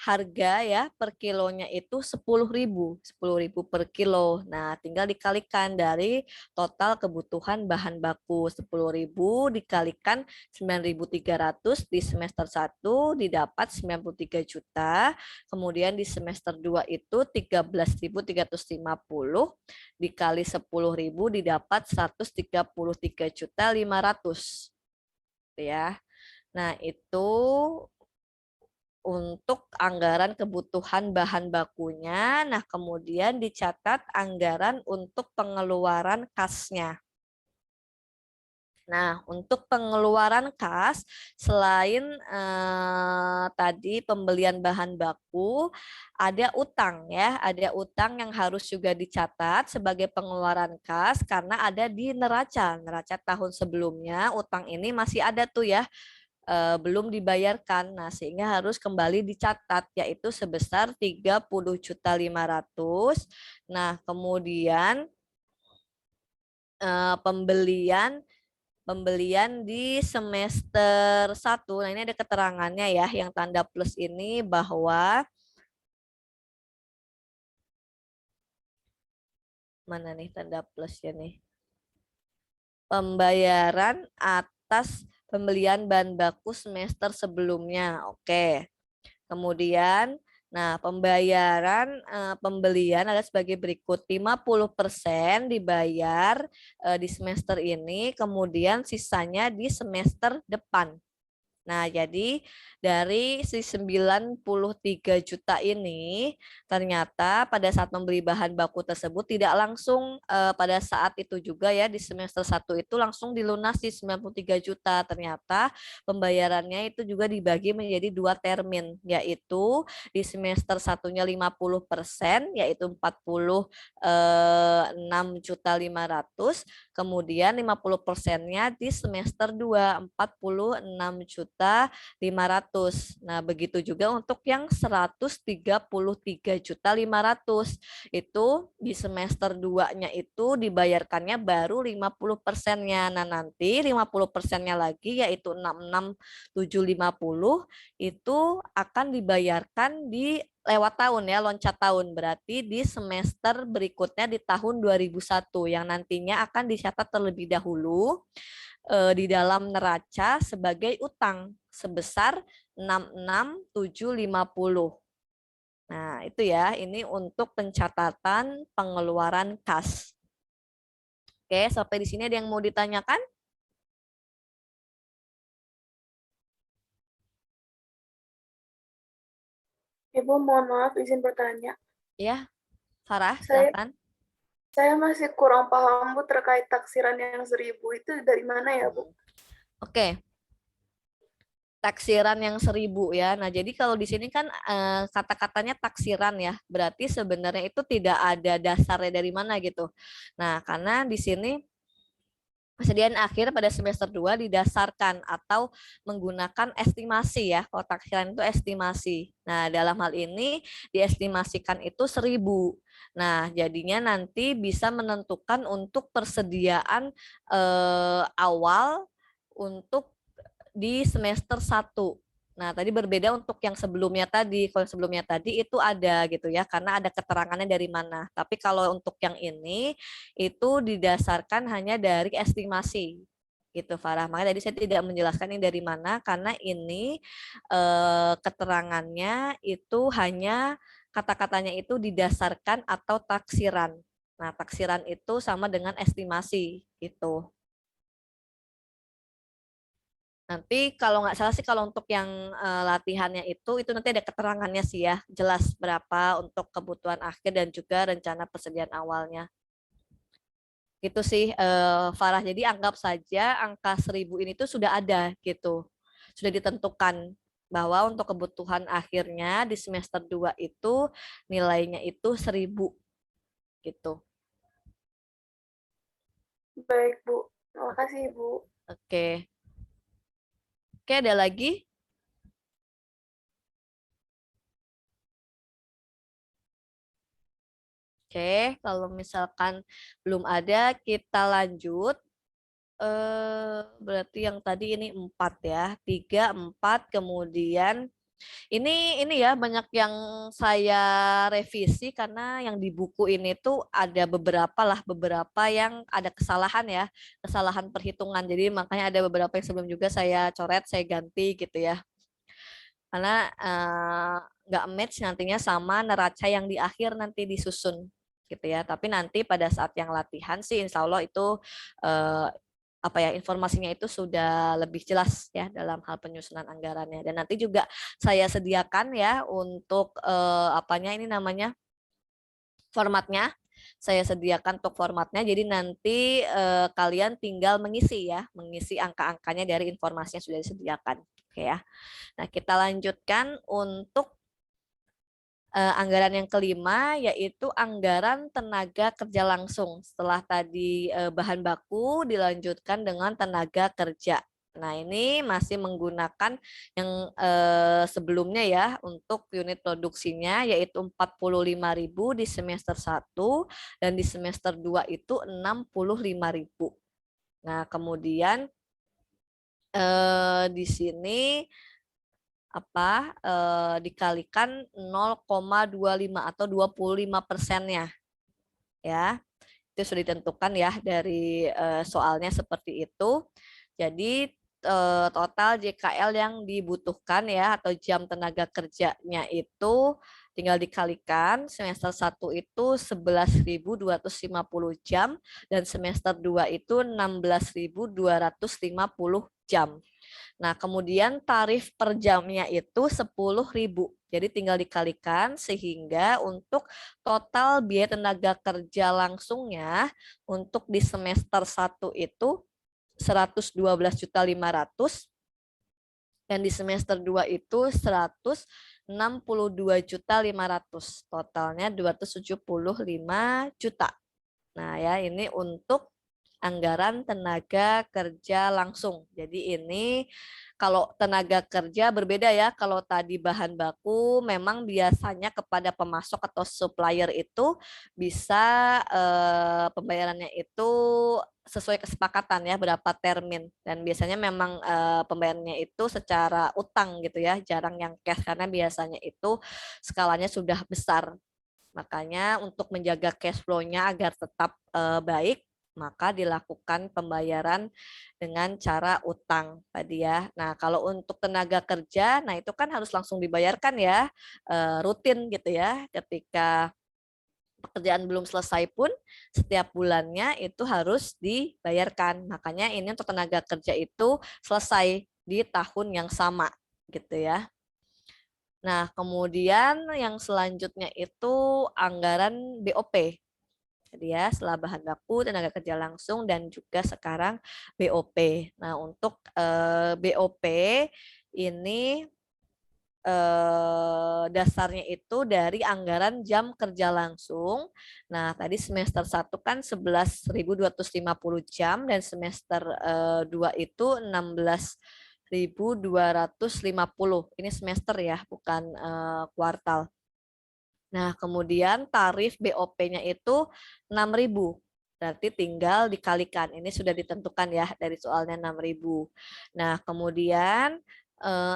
harga ya per kilonya itu 10.000 per kilo. Nah, tinggal dikalikan dari total kebutuhan bahan baku 10.000 dikalikan 9.300 di semester 1 didapat 93 juta. Kemudian di semester 2 itu 13.350 dikali 10.000 didapat 133.500 ya. Nah, itu untuk anggaran kebutuhan bahan bakunya. Nah, kemudian dicatat anggaran untuk pengeluaran kasnya. Nah, untuk pengeluaran kas, selain tadi pembelian bahan baku, ada utang ya, ada utang yang harus juga dicatat sebagai pengeluaran kas karena ada di neraca. Neraca tahun sebelumnya utang ini masih ada tuh ya, belum dibayarkan. Nah, sehingga harus kembali dicatat yaitu sebesar 30.500.000. Nah, kemudian pembelian di semester 1. Nah, ini ada keterangannya ya, yang tanda plus ini bahwa mana nih tanda plusnya nih? Pembayaran atas pembelian bahan baku semester sebelumnya. Oke. Kemudian, nah pembelian ada sebagai berikut. 50% dibayar di semester ini, kemudian sisanya di semester depan. Nah, jadi dari si 93 juta ini ternyata pada saat membeli bahan baku tersebut tidak langsung pada saat itu juga ya di semester 1 itu langsung dilunasi 93 juta. Ternyata pembayarannya itu juga dibagi menjadi 2 termin, yaitu di semester satunya 50% yaitu 46.500.000, kemudian 50%-nya di semester 2 46.500.000. Nah, begitu juga untuk yang 133.500.000 itu di semester 2-nya itu dibayarkannya baru 50%-nya. Nah, nanti 50%-nya lagi yaitu 66.750 itu akan dibayarkan di lewat tahun ya, loncat tahun, berarti di semester berikutnya di tahun 2001 yang nantinya akan dicatat terlebih dahulu di dalam neraca sebagai utang sebesar 66.750. Nah, itu ya, ini untuk pencatatan pengeluaran kas. Oke, sampai di sini ada yang mau ditanyakan? Ibu, mohon maaf izin bertanya. Ya, Farah, Saya silakan. saya masih kurang paham Bu terkait taksiran yang 1.000 itu dari mana ya Bu? Oke. Taksiran yang 1.000 ya. Nah, jadi kalau di sini kan kata-katanya taksiran ya, berarti sebenarnya itu tidak ada dasarnya dari mana gitu. Nah, karena di sini persediaan akhir pada semester 2 didasarkan atau menggunakan estimasi ya. Kalau taksiran itu estimasi. Nah, dalam hal ini diestimasikan itu 1.000. Nah, jadinya nanti bisa menentukan untuk persediaan awal untuk di semester 1. Nah, tadi berbeda untuk yang sebelumnya tadi. Kalau sebelumnya tadi itu ada gitu ya, karena ada keterangannya dari mana. Tapi kalau untuk yang ini itu didasarkan hanya dari estimasi gitu Farah. Makanya tadi saya tidak menjelaskan ini dari mana karena ini keterangannya itu hanya kata-katanya itu didasarkan atau taksiran. Nah, taksiran itu sama dengan estimasi gitu. Nanti kalau nggak salah sih kalau untuk yang latihannya itu nanti ada keterangannya sih ya, jelas berapa untuk kebutuhan akhir dan juga rencana persediaan awalnya. Gitu sih Farah. Jadi anggap saja angka 1.000 ini tuh sudah ada gitu. Sudah ditentukan bahwa untuk kebutuhan akhirnya di semester 2 itu nilainya itu 1.000 gitu. Baik Bu, terima kasih Bu. Oke. Oke, ada lagi? Oke, kalau misalkan belum ada, kita lanjut. Berarti yang tadi ini 4 ya. 3, 4, kemudian Ini ya banyak yang saya revisi karena yang di buku ini tuh ada beberapa yang ada kesalahan ya, kesalahan perhitungan. Jadi makanya ada beberapa yang sebelum juga saya coret, saya ganti gitu ya. Karena nggak match nantinya sama neraca yang di akhir nanti disusun gitu ya. Tapi nanti pada saat yang latihan sih insya Allah itu apa ya, informasinya itu sudah lebih jelas ya dalam hal penyusunan anggarannya. Dan nanti juga saya sediakan ya untuk apanya ini namanya, formatnya. Saya sediakan untuk formatnya, jadi nanti kalian tinggal mengisi ya, mengisi angka-angkanya dari informasi yang sudah disediakan. Oke ya. Nah, kita lanjutkan untuk anggaran yang kelima, yaitu anggaran tenaga kerja langsung. Setelah tadi bahan baku dilanjutkan dengan tenaga kerja. Nah, ini masih menggunakan yang sebelumnya ya untuk unit produksinya, yaitu 45.000 di semester 1 dan di semester 2 itu 65.000. Nah, kemudian di sini dikalikan 0,25 atau 25%-nya ya. Itu sudah ditentukan ya dari soalnya seperti itu. Jadi total JKL yang dibutuhkan ya atau jam tenaga kerjanya itu tinggal dikalikan. Semester 1 itu 11.250 jam dan semester 2 itu 16.250 jam. Nah, kemudian tarif per jamnya itu 10.000. Jadi tinggal dikalikan sehingga untuk total biaya tenaga kerja langsungnya untuk di semester 1 itu 112.500.000 dan di semester 2 itu 162.500.000. Totalnya 275 juta. Nah, ya ini untuk anggaran tenaga kerja langsung. Jadi ini kalau tenaga kerja berbeda ya. Kalau tadi bahan baku memang biasanya kepada pemasok atau supplier itu bisa pembayarannya itu sesuai kesepakatan ya berapa termin, dan biasanya memang pembayarannya itu secara utang gitu ya, jarang yang cash karena biasanya itu skalanya sudah besar. Makanya untuk menjaga cash flow-nya agar tetap baik, maka dilakukan pembayaran dengan cara utang tadi ya. Nah, kalau untuk tenaga kerja, nah itu kan harus langsung dibayarkan ya, rutin gitu ya. Ketika pekerjaan belum selesai pun setiap bulannya itu harus dibayarkan. Makanya ini untuk tenaga kerja itu selesai di tahun yang sama gitu ya. Nah, kemudian yang selanjutnya itu anggaran BOP. Jadi ya, setelah bahan baku, tenaga kerja langsung, dan juga sekarang BOP. Nah, untuk BOP ini dasarnya itu dari anggaran jam kerja langsung. Nah, tadi semester 1 kan 11.250 jam dan semester 2 itu 16.250. Ini semester ya, bukan kuartal. Nah, kemudian tarif BOP-nya itu 6.000. Berarti tinggal dikalikan. Ini sudah ditentukan ya dari soalnya 6.000. Nah, kemudian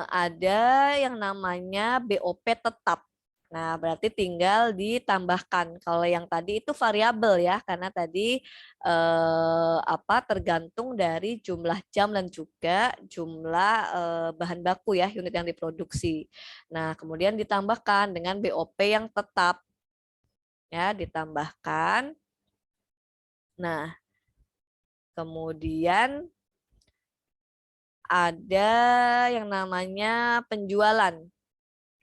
ada yang namanya BOP tetap. Nah, berarti tinggal ditambahkan. Kalau yang tadi itu variabel ya, karena tadi tergantung dari jumlah jam dan juga jumlah bahan baku ya, unit yang diproduksi. Nah, kemudian ditambahkan dengan BOP yang tetap. Ya, ditambahkan. Nah, kemudian ada yang namanya penjualan.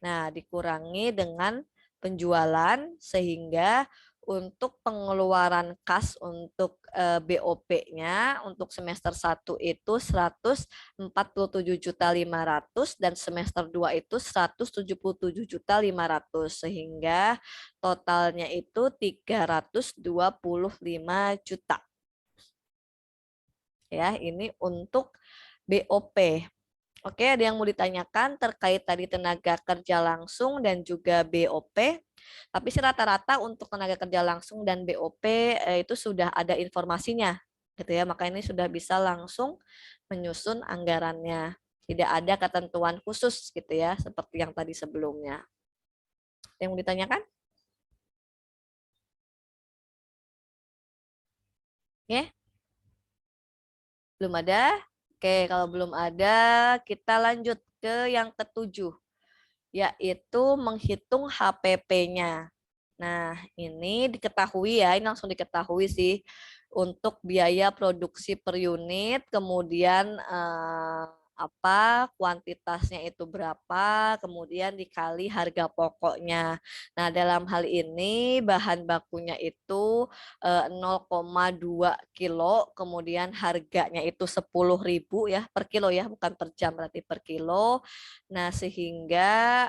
Nah, dikurangi dengan penjualan sehingga untuk pengeluaran kas untuk BOP-nya untuk semester 1 itu 147.500.000 dan semester 2 itu 177.500.000 sehingga totalnya itu 325 juta. Ya, ini untuk BOP. Oke, ada yang mau ditanyakan terkait tadi tenaga kerja langsung dan juga BOP. Tapi sih rata-rata untuk tenaga kerja langsung dan BOP itu sudah ada informasinya, gitu ya. Maka ini sudah bisa langsung menyusun anggarannya. Tidak ada ketentuan khusus gitu ya, seperti yang tadi sebelumnya. Yang mau ditanyakan? Ya, belum ada? Oke, kalau belum ada, kita lanjut ke yang ketujuh, yaitu menghitung HPP-nya. Nah, ini diketahui ya, ini langsung diketahui sih untuk biaya produksi per unit, kemudian apa kuantitasnya itu berapa, kemudian dikali harga pokoknya. Nah, dalam hal ini bahan bakunya itu 0,2 kilo, kemudian harganya itu 10.000 ya per kilo ya, bukan per jam berarti per kilo. Nah, sehingga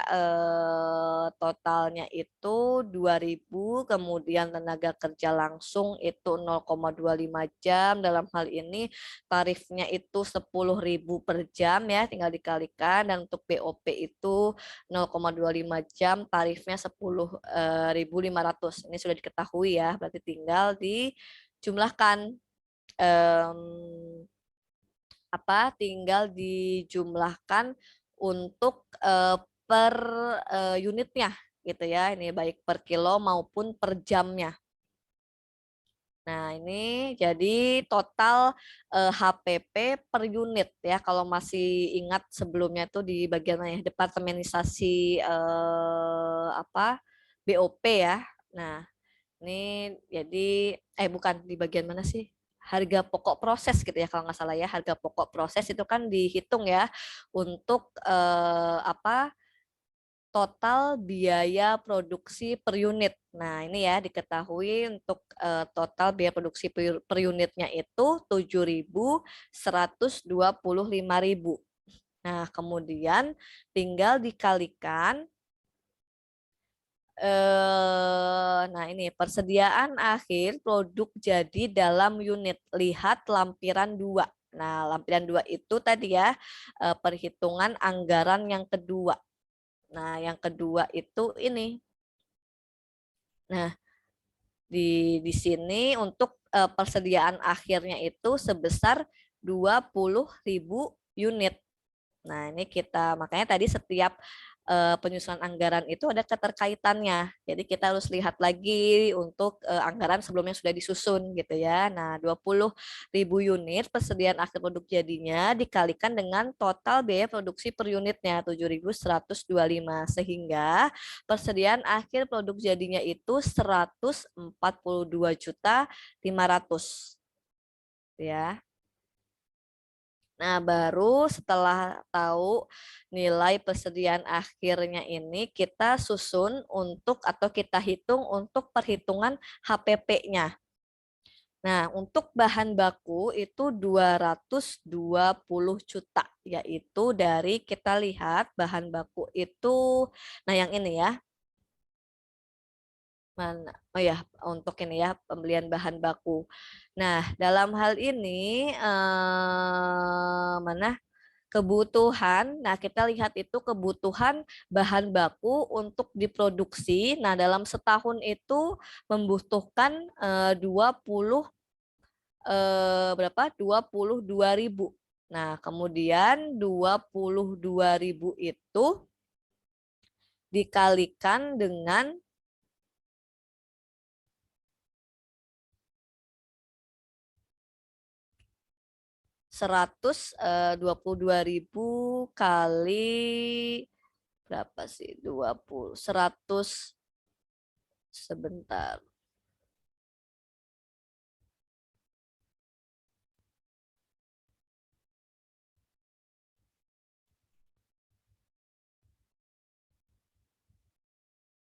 totalnya itu 2.000, kemudian tenaga kerja langsung itu 0,25 jam. Dalam hal ini tarifnya itu 10.000 per jam ya, tinggal dikalikan, dan untuk BOP itu 0,25 jam tarifnya 10.500. Ini sudah diketahui ya, berarti tinggal dijumlahkan tinggal dijumlahkan untuk per unitnya gitu ya. Ini baik per kilo maupun per jamnya. Nah, ini jadi total HPP per unit ya. Kalau masih ingat sebelumnya itu di bagian mana ya? Departemenisasi BOP ya. Nah, ini jadi bukan di bagian mana sih? Harga pokok proses gitu ya kalau nggak salah ya. Harga pokok proses itu kan dihitung ya untuk total biaya produksi per unit. Nah, ini ya diketahui untuk total biaya produksi per unitnya itu 7.125.000. Nah, kemudian tinggal dikalikan nah ini persediaan akhir produk jadi dalam unit. Lihat lampiran 2. Nah, lampiran 2 itu tadi ya perhitungan anggaran yang kedua. Nah, yang kedua itu ini. Nah, di sini untuk persediaan akhirnya itu sebesar 20.000 unit. Nah, ini makanya tadi setiap penyusunan anggaran itu ada keterkaitannya. Jadi kita harus lihat lagi untuk anggaran sebelumnya sudah disusun gitu ya. Nah, 20.000 unit persediaan akhir produk jadinya dikalikan dengan total biaya produksi per unitnya 7.125, sehingga persediaan akhir produk jadinya itu 142.500.000 ya. Nah, baru setelah tahu nilai persediaan akhirnya ini, kita susun atau kita hitung untuk perhitungan HPP-nya. Nah, untuk bahan baku itu 220 juta, yaitu dari kita lihat bahan baku itu, nah yang ini ya, mana? Oh ya, untuk ini ya, pembelian bahan baku. Nah, dalam hal ini mana? Kebutuhan. Nah, kita lihat itu kebutuhan bahan baku untuk diproduksi. Nah, dalam setahun itu membutuhkan 22.000. Nah, kemudian 22.000 itu dikalikan dengan 122.000 kali berapa sih? 100 sebentar.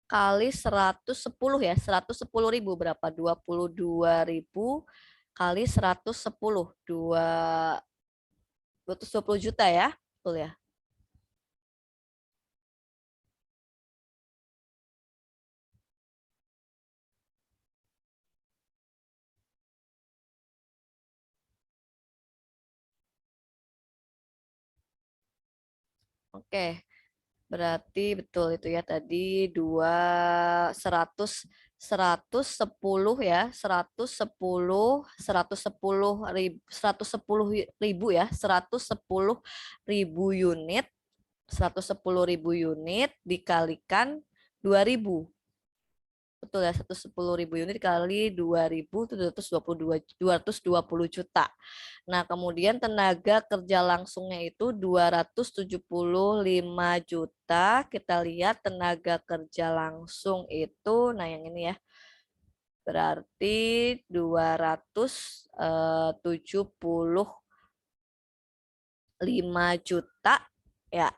Kali 110 ya, 110.000 berapa? 22.000 kali 110, 220 juta ya, betul ya? Oke, berarti betul itu ya tadi 110 110 ya, 110 ribu ya, 110.000 unit, 110.000 unit dikalikan 2.000. Betul ya, 110.000 unit kali 2.000 itu 220 juta. Nah, kemudian tenaga kerja langsungnya itu 275 juta. Kita lihat tenaga kerja langsung itu, nah yang ini ya, berarti 275 juta ya.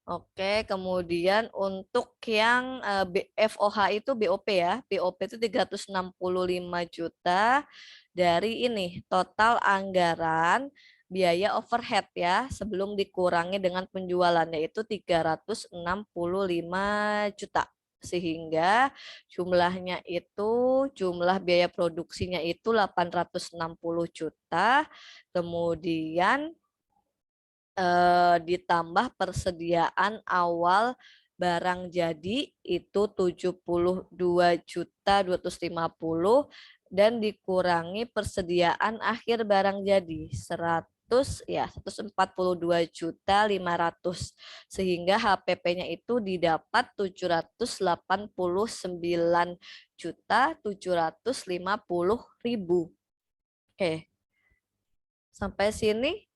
Oke, kemudian untuk yang FOH itu BOP ya. BOP itu 365 juta dari ini total anggaran biaya overhead ya sebelum dikurangi dengan penjualan yaitu 365 juta. Sehingga jumlahnya itu jumlah biaya produksinya itu 860 juta. Kemudian ditambah persediaan awal barang jadi itu 72.250 dan dikurangi persediaan akhir barang jadi 142.500 sehingga HPP-nya itu didapat 789.750.000. Oke. Sampai sini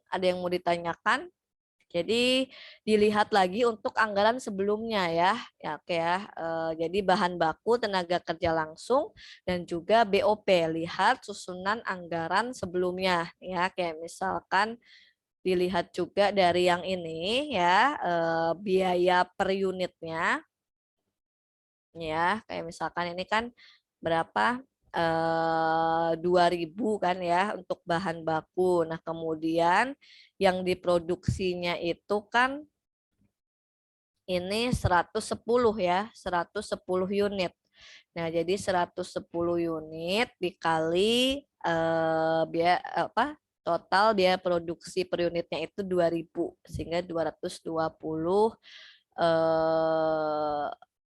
ada yang mau ditanyakan? Jadi dilihat lagi untuk anggaran sebelumnya ya, oke ya. Jadi bahan baku, tenaga kerja langsung, dan juga BOP. Lihat susunan anggaran sebelumnya ya, kayak misalkan dilihat juga dari yang ini ya, biaya per unitnya. Ya, kayak misalkan ini kan berapa? 2.000 kan ya untuk bahan baku. Nah, kemudian yang diproduksinya itu kan ini 110 ya, 110 unit. Nah, jadi 110 unit dikali total biaya produksi per unitnya itu 2.000 sehingga 220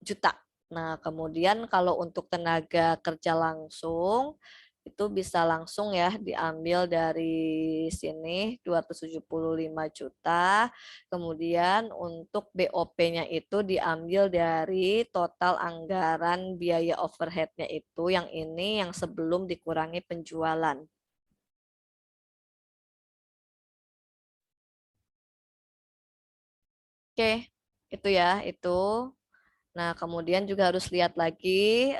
juta. Nah, kemudian kalau untuk tenaga kerja langsung itu bisa langsung ya diambil dari sini 275 juta. Kemudian untuk BOP-nya itu diambil dari total anggaran biaya overhead-nya itu yang ini yang sebelum dikurangi penjualan. Oke, itu ya, itu. Nah, kemudian juga harus lihat lagi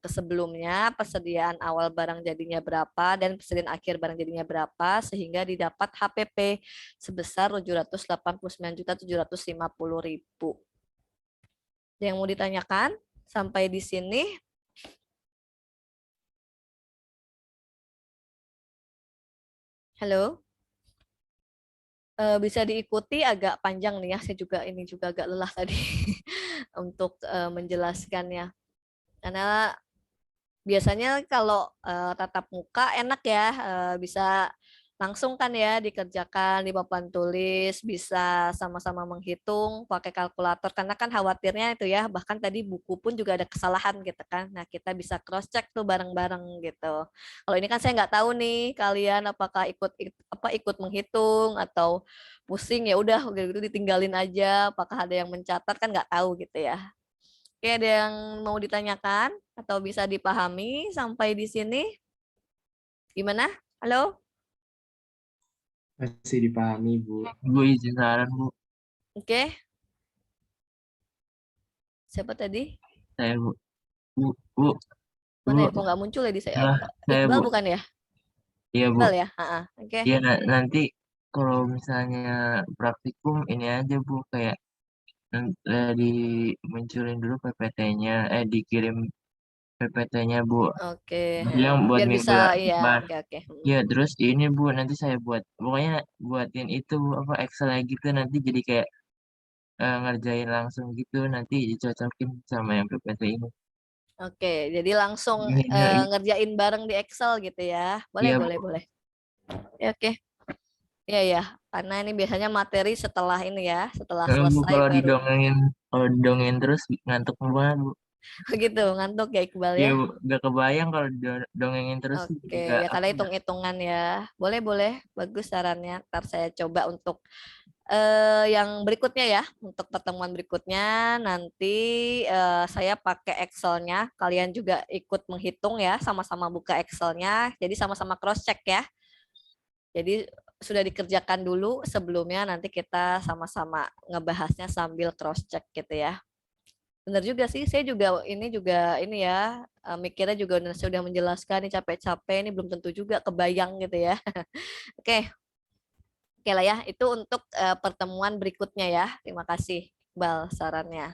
ke sebelumnya persediaan awal barang jadinya berapa dan persediaan akhir barang jadinya berapa sehingga didapat HPP sebesar 789.750.000. Ada yang mau ditanyakan sampai di sini? Halo? Bisa diikuti agak panjang nih ya, saya juga ini juga agak lelah tadi untuk menjelaskannya. Karena biasanya kalau tatap muka enak ya, bisa langsung kan ya dikerjakan di papan tulis, bisa sama-sama menghitung pakai kalkulator karena kan khawatirnya itu ya, bahkan tadi buku pun juga ada kesalahan gitu kan. Nah, kita bisa cross check tuh bareng-bareng gitu. Kalau ini kan saya nggak tahu nih kalian apakah ikut menghitung atau pusing ya udah gitu ditinggalin aja, apakah ada yang mencatat kan nggak tahu gitu ya. Oke, ada yang mau ditanyakan atau bisa dipahami sampai di sini? Gimana? Halo? Masih dipahami, Bu. Bu izin saran Bu, Oke. Siapa tadi? saya Bu. Bu, Mana ya? Bu, Kok nggak muncul ya di saya? nah, saya Iqbal Bu. bukan ya? Iya Bu. Iqbal ya? Oke. Iya nanti kalau misalnya praktikum ini aja Bu kayak dimunculin dulu PPT-nya, dikirim PPT-nya Bu. Oke. Yang buat Biar minggu bisa, iya. depan. Oke, oke. Ya terus ini Bu nanti saya pokoknya buatin itu apa Excel gitu nanti jadi kayak ngerjain langsung gitu nanti dicocokin sama yang PPT ini. Oke, jadi langsung Iya, ngerjain bareng di Excel gitu ya. Boleh, iya Bu. boleh, boleh. Oke. Iya ya, karena ini biasanya materi setelah ini ya, setelah Bu, selesai baru kalau didongengin terus ngantuk banget, Bu. begitu ngantuk ya Iqbal Iya, ya. Bu, gak kebayang kalau dongengin terus Oke, juga ya apa karena ya? hitung-hitungan ya. Boleh boleh, bagus sarannya. Ntar saya coba untuk yang berikutnya ya, untuk pertemuan berikutnya nanti saya pakai Excel-nya. Kalian juga ikut menghitung ya, sama-sama buka Excel-nya. Jadi sama-sama cross-check ya. Jadi sudah dikerjakan dulu sebelumnya, nanti kita sama-sama ngebahasnya sambil cross-check gitu ya. Benar juga sih, saya juga ini ya, mikirnya juga saya udah menjelaskan ini capek-capek, ini belum tentu juga kebayang gitu ya. Oke, oke lah ya, itu untuk pertemuan berikutnya ya. Terima kasih, Iqbal, sarannya.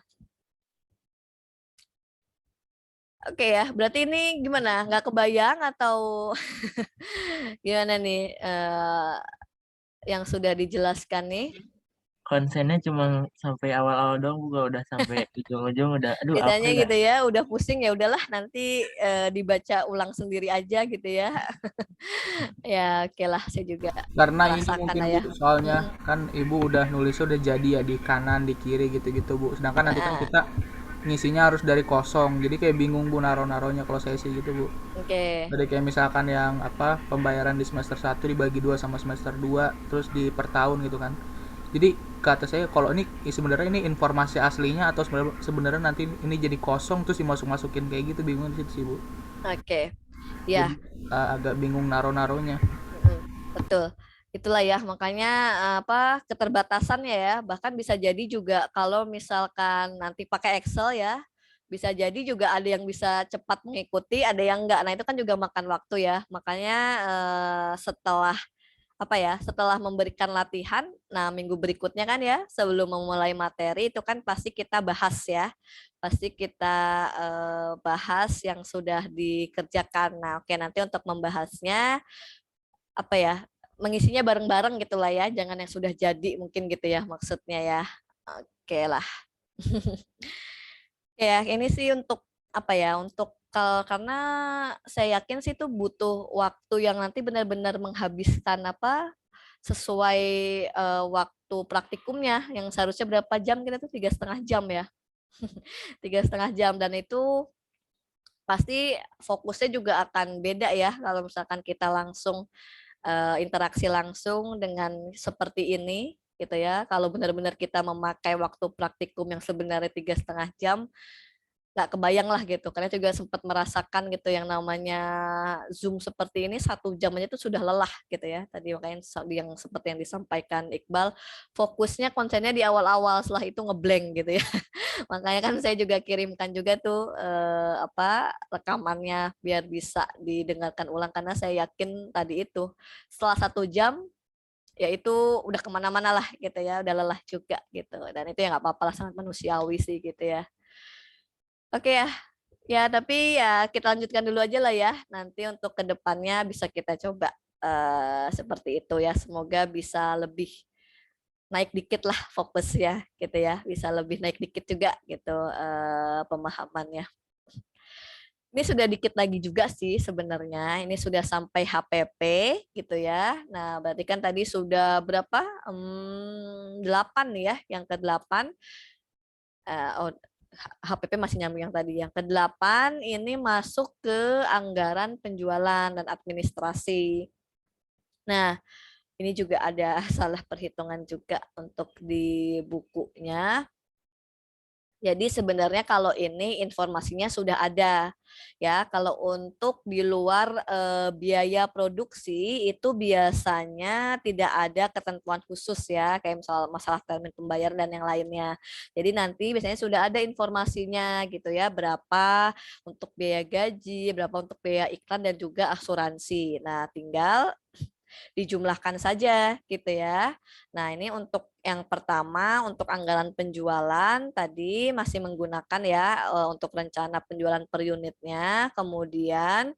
Oke ya, berarti ini gimana? Nggak kebayang atau gimana nih yang sudah dijelaskan nih? Konsennya cuma sampai awal-awal doang, Bu. Kalau udah sampai ujung-ujung udah, aduh apa Biasanya ya? gitu ya, udah pusing ya udahlah nanti dibaca ulang sendiri aja gitu ya. Ya, oke lah, saya juga Karena ini merasakan mungkin lah Bu, ya. soalnya Mm-mm. kan Ibu udah nulisnya udah jadi ya di kanan, di kiri gitu-gitu Bu. Sedangkan nanti kan Ah, kita ngisinya harus dari kosong. Jadi kayak bingung Bu naro-naronya kalau saya sih gitu Bu. oke. Jadi kayak misalkan yang apa pembayaran di semester 1 dibagi 2 sama semester 2 terus di per tahun gitu kan. Jadi kata saya kalau ini sebenarnya ini informasi aslinya atau sebenarnya nanti ini jadi kosong terus dimasuk-masukin kayak gitu bingung di situ sih Bu. Oke. Jadi Ya, agak bingung naro-naronya. mm-mm, betul. Itulah ya, makanya apa keterbatasannya ya. Bahkan bisa jadi juga kalau misalkan nanti pakai Excel ya, bisa jadi juga ada yang bisa cepat mengikuti, ada yang enggak. Nah, itu kan juga makan waktu ya. Makanya setelah apa ya, setelah memberikan latihan, nah minggu berikutnya kan ya, sebelum memulai materi itu kan pasti kita bahas ya, pasti kita bahas yang sudah dikerjakan. Nah, oke nanti untuk membahasnya apa ya, mengisinya bareng-bareng gitulah ya, jangan yang sudah jadi mungkin gitu ya maksudnya ya. Oke lah. Ya, ini sih untuk apa ya? Untuk karena saya yakin sih itu butuh waktu yang nanti benar-benar menghabiskan apa sesuai waktu praktikumnya yang seharusnya berapa jam kita tuh 3,5 jam ya. 3,5 jam dan itu pasti fokusnya juga akan beda ya kalau misalkan kita langsung interaksi langsung dengan seperti ini gitu ya. Kalau benar-benar kita memakai waktu praktikum yang sebenarnya 3,5 jam, nggak kebayang lah gitu. Karena juga sempat merasakan gitu yang namanya Zoom seperti ini 1 jam aja tuh sudah lelah gitu ya. Tadi makanya yang seperti yang disampaikan Iqbal, fokusnya konsennya di awal-awal, setelah itu ngeblank gitu ya. Makanya kan saya juga kirimkan juga tuh apa rekamannya biar bisa didengarkan ulang karena saya yakin tadi itu setelah 1 jam ya itu udah kemana-mana lah gitu ya, udah lelah juga gitu. Dan itu ya nggak apa-apa lah, sangat manusiawi sih gitu ya. Oke ya, ya tapi ya kita lanjutkan dulu aja lah ya. Nanti untuk kedepannya bisa kita coba seperti itu ya. Semoga bisa lebih naik dikit lah fokus ya gitu ya, bisa lebih naik dikit juga gitu pemahamannya. Ini sudah dikit lagi juga sih sebenarnya, ini sudah sampai HPP gitu ya. Nah berarti kan tadi sudah berapa 8 nih ya, yang ke-8 oh, HPP masih nyambung yang tadi, yang ke-8 ini masuk ke anggaran penjualan dan administrasi. Nah ini juga ada salah perhitungan juga untuk di bukunya. Jadi sebenarnya kalau ini informasinya sudah ada ya. Kalau untuk di luar biaya produksi itu biasanya tidak ada ketentuan khusus ya, kayak misal masalah termin pembayaran dan yang lainnya. Jadi nanti biasanya sudah ada informasinya gitu ya, berapa untuk biaya gaji, berapa untuk biaya iklan dan juga asuransi. Nah, tinggal dijumlahkan saja gitu ya. Nah, ini untuk yang pertama untuk anggaran penjualan tadi masih menggunakan ya untuk rencana penjualan per unitnya. Kemudian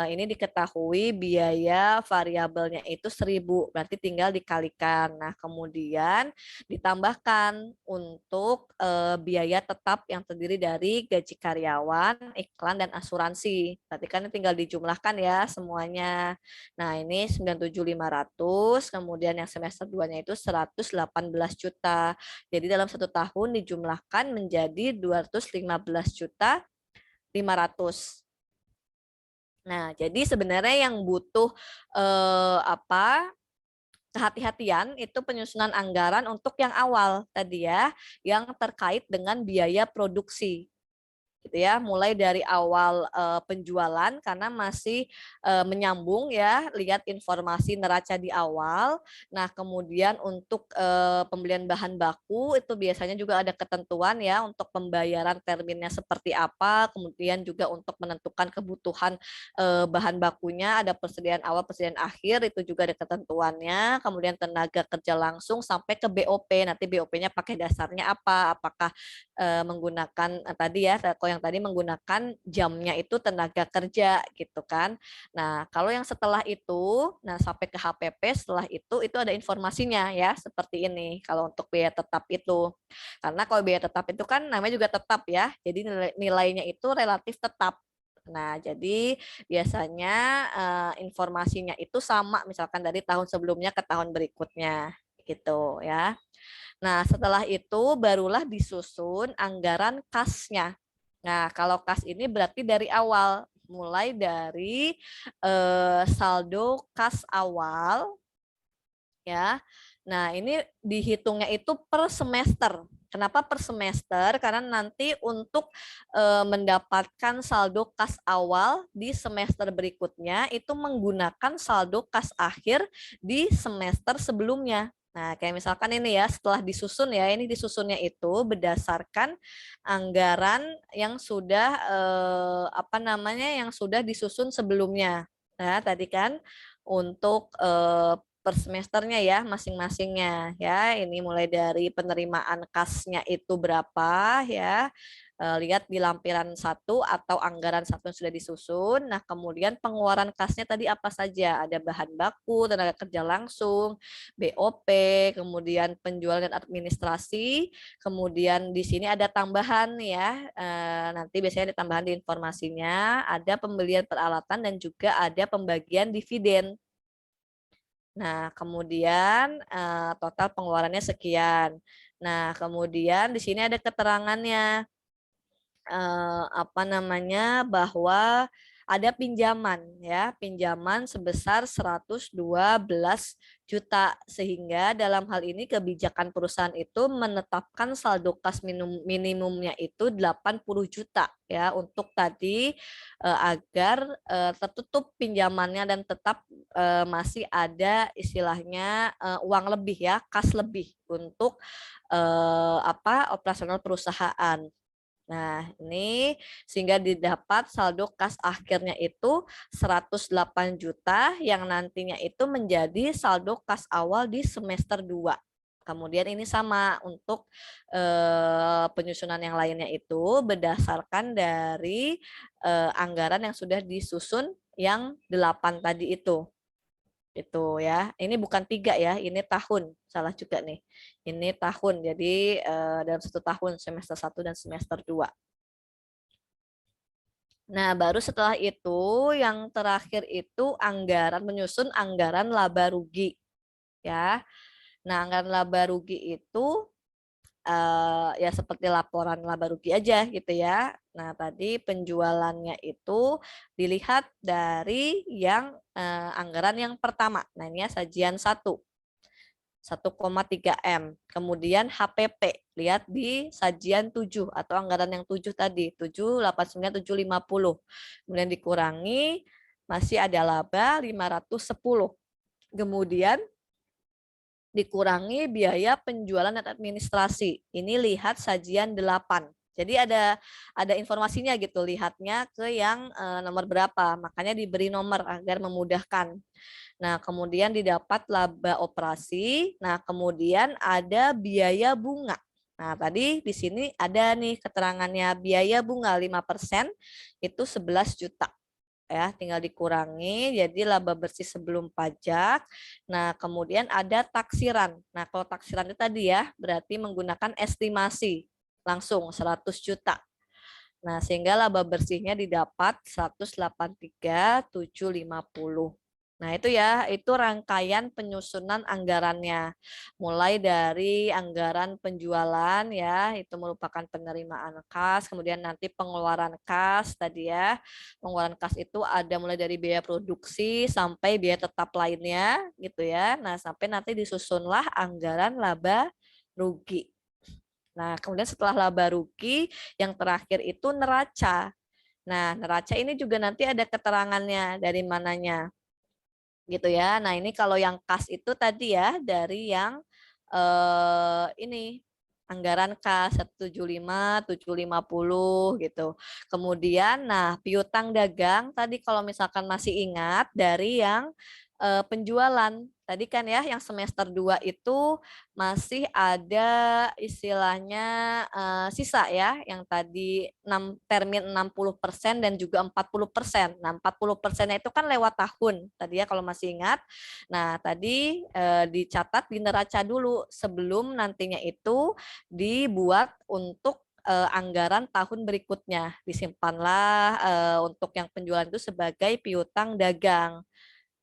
ini diketahui biaya variabelnya itu 1.000, berarti tinggal dikalikan. Nah, kemudian ditambahkan untuk biaya tetap yang terdiri dari gaji karyawan, iklan, dan asuransi. Berarti kan tinggal dijumlahkan ya semuanya. Nah, ini 97.500, kemudian yang semester 2-nya itu 118 juta. Jadi dalam 1 tahun dijumlahkan menjadi 215 juta 500. Nah, jadi sebenarnya yang butuh kehati-hatian itu penyusunan anggaran untuk yang awal tadi ya, yang terkait dengan biaya produksi. Gitu ya, mulai dari awal penjualan karena masih menyambung ya, lihat informasi neraca di awal. Nah, kemudian untuk pembelian bahan baku itu biasanya juga ada ketentuan ya untuk pembayaran terminnya seperti apa, kemudian juga untuk menentukan kebutuhan bahan bakunya ada persediaan awal, persediaan akhir, itu juga ada ketentuannya. Kemudian tenaga kerja langsung sampai ke BOP. Nanti BOP-nya pakai dasarnya apa? Apakah menggunakan tadi ya, kalau yang tadi menggunakan jamnya itu tenaga kerja gitu kan. Nah, kalau yang setelah itu, nah sampai ke HPP setelah itu ada informasinya ya, seperti ini kalau untuk biaya tetap itu. Karena kalau biaya tetap itu kan namanya juga tetap ya, jadi nilainya itu relatif tetap. Nah, jadi biasanya informasinya itu sama misalkan dari tahun sebelumnya ke tahun berikutnya gitu ya. Nah, setelah itu barulah disusun anggaran kasnya. Nah, kalau kas ini berarti dari awal, mulai dari saldo kas awal ya. Nah, ini dihitungnya itu per semester. Kenapa per semester? Karena nanti untuk mendapatkan saldo kas awal di semester berikutnya itu menggunakan saldo kas akhir di semester sebelumnya. Nah, kayak misalkan ini ya, setelah disusun ya, ini disusunnya itu berdasarkan anggaran yang sudah yang sudah disusun sebelumnya. Nah, tadi kan untuk per semesternya ya masing-masingnya ya. Ini mulai dari penerimaan kasnya itu berapa ya. Lihat di lampiran 1 atau anggaran 1 yang sudah disusun. Nah, kemudian pengeluaran kasnya tadi apa saja? Ada bahan baku, tenaga kerja langsung, BOP, kemudian penjualan dan administrasi, kemudian di sini ada tambahan ya. Nanti biasanya ada tambahan di informasinya, ada pembelian peralatan dan juga ada pembagian dividen. Nah, kemudian total pengeluarannya sekian. Nah, kemudian di sini ada keterangannya bahwa ada pinjaman ya, pinjaman sebesar 112 juta sehingga dalam hal ini kebijakan perusahaan itu menetapkan saldo kas minimumnya itu 80 juta ya untuk tadi agar tertutup pinjamannya dan tetap masih ada istilahnya uang lebih ya, kas lebih untuk operasional perusahaan. Nah, ini sehingga didapat saldo kas akhirnya itu 108 juta yang nantinya itu menjadi saldo kas awal di semester 2. Kemudian ini sama untuk penyusunan yang lainnya itu berdasarkan dari anggaran yang sudah disusun yang 8 tadi itu. Itu ya, ini bukan 3 ya, ini tahun, salah juga nih. Ini tahun, jadi dalam 1 tahun semester 1 dan semester 2. Nah, baru setelah itu yang terakhir itu anggaran menyusun anggaran laba rugi ya. Nah, anggaran laba rugi itu ya seperti laporan laba rugi aja gitu ya. Nah, tadi penjualannya itu dilihat dari yang anggaran yang pertama. Nah, ini ya sajian 1,3 M. Kemudian HPP, lihat di sajian 7 atau anggaran yang 7 tadi, 789.750. Kemudian dikurangi masih ada laba 510. Kemudian dikurangi biaya penjualan dan administrasi. Ini lihat sajian 8 Jadi ada informasinya gitu, lihatnya ke yang nomor berapa, makanya diberi nomor agar memudahkan. Nah, kemudian didapat laba operasi. Nah, kemudian ada biaya bunga. Nah, tadi di sini ada nih keterangannya, biaya bunga 5% itu 11 juta. Ya, tinggal dikurangi jadi laba bersih sebelum pajak. Nah, kemudian ada taksiran. Nah, kalau taksiran itu tadi ya, berarti menggunakan estimasi langsung 100 juta. Nah, sehingga laba bersihnya didapat 183.750. Nah, itu ya, itu rangkaian penyusunan anggarannya. Mulai dari anggaran penjualan ya, itu merupakan penerimaan kas, kemudian nanti pengeluaran kas tadi ya. Pengeluaran kas itu ada mulai dari biaya produksi sampai biaya tetap lainnya gitu ya. Nah, sampai nanti disusunlah anggaran laba rugi. Nah, kemudian setelah laba rugi, yang terakhir itu neraca. Nah, neraca ini juga nanti ada keterangannya dari mananya gitu ya. Nah, ini kalau yang kas itu tadi ya dari yang ini anggaran kas 175, 750 gitu. Kemudian nah, piutang dagang tadi kalau misalkan masih ingat dari yang penjualan. Tadi kan ya yang semester 2 itu masih ada istilahnya sisa ya yang tadi termin 60% dan juga 40%. Nah, 40%-nya itu kan lewat tahun tadi ya kalau masih ingat. Nah, tadi dicatat di neraca dulu sebelum nantinya itu dibuat untuk anggaran tahun berikutnya. Disimpanlah untuk yang penjualan itu sebagai piutang dagang.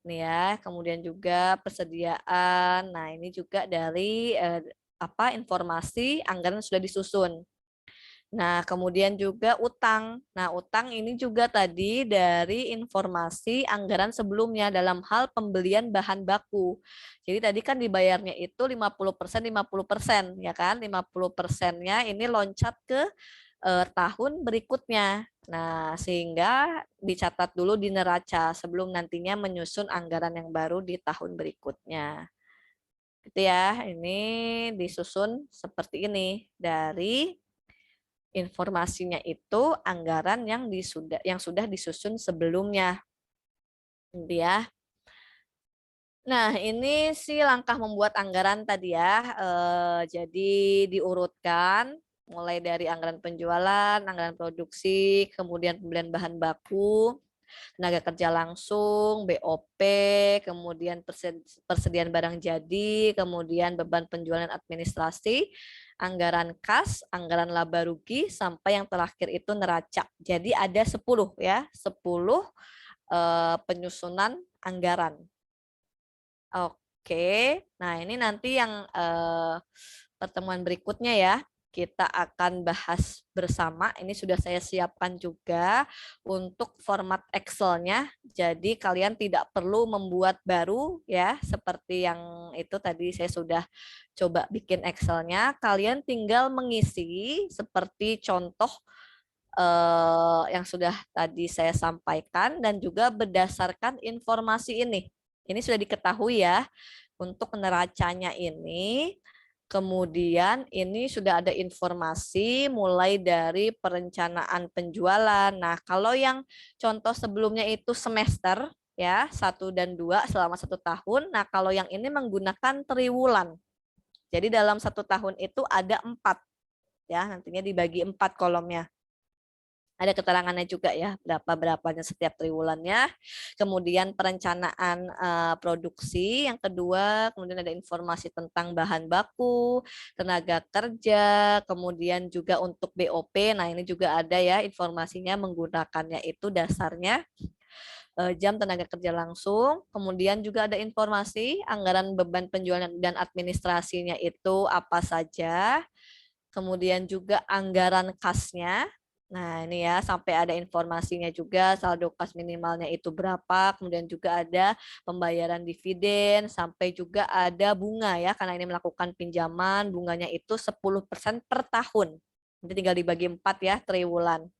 Nih ya, kemudian juga persediaan. Nah, ini juga dari informasi anggaran sudah disusun. Nah, kemudian juga utang. Nah, utang ini juga tadi dari informasi anggaran sebelumnya dalam hal pembelian bahan baku. Jadi tadi kan dibayarnya itu 50%, 50%, ya kan? 50%-nya ini loncat ke tahun berikutnya. Nah, sehingga dicatat dulu di neraca sebelum nantinya menyusun anggaran yang baru di tahun berikutnya. Gitu ya, ini disusun seperti ini dari informasinya itu anggaran yang sudah disusun sebelumnya. Gitu ya. Nah, ini sih langkah membuat anggaran tadi ya. Jadi diurutkan mulai dari anggaran penjualan, anggaran produksi, kemudian pembelian bahan baku, tenaga kerja langsung, BOP, kemudian persediaan barang jadi, kemudian beban penjualan administrasi, anggaran kas, anggaran laba rugi, sampai yang terakhir itu neraca. Jadi ada 10 ya, 10 penyusunan anggaran. Oke, nah ini nanti yang pertemuan berikutnya ya, kita akan bahas bersama. Ini sudah saya siapkan juga untuk format Excel-nya. Jadi kalian tidak perlu membuat baru ya, seperti yang itu tadi saya sudah coba bikin Excel-nya. Kalian tinggal mengisi seperti contoh yang sudah tadi saya sampaikan dan juga berdasarkan informasi ini. Ini sudah diketahui ya, untuk neracanya ini. Kemudian ini sudah ada informasi mulai dari perencanaan penjualan. Nah, kalau yang contoh sebelumnya itu semester ya, 1 dan 2 selama 1 tahun. Nah, kalau yang ini menggunakan triwulan. Jadi dalam 1 tahun itu ada 4 ya, nantinya dibagi 4 kolomnya. Ada keterangannya juga ya, berapanya setiap triwulannya. Kemudian perencanaan produksi yang kedua, kemudian ada informasi tentang bahan baku, tenaga kerja, kemudian juga untuk BOP. Nah, ini juga ada ya informasinya menggunakannya itu dasarnya jam tenaga kerja langsung. Kemudian juga ada informasi anggaran beban penjualan dan administrasinya itu apa saja. Kemudian juga anggaran kasnya. Nah, ini ya sampai ada informasinya juga saldo kas minimalnya itu berapa, kemudian juga ada pembayaran dividen, sampai juga ada bunga ya, karena ini melakukan pinjaman, bunganya itu 10% per tahun. Nanti tinggal dibagi 4 ya, triwulan.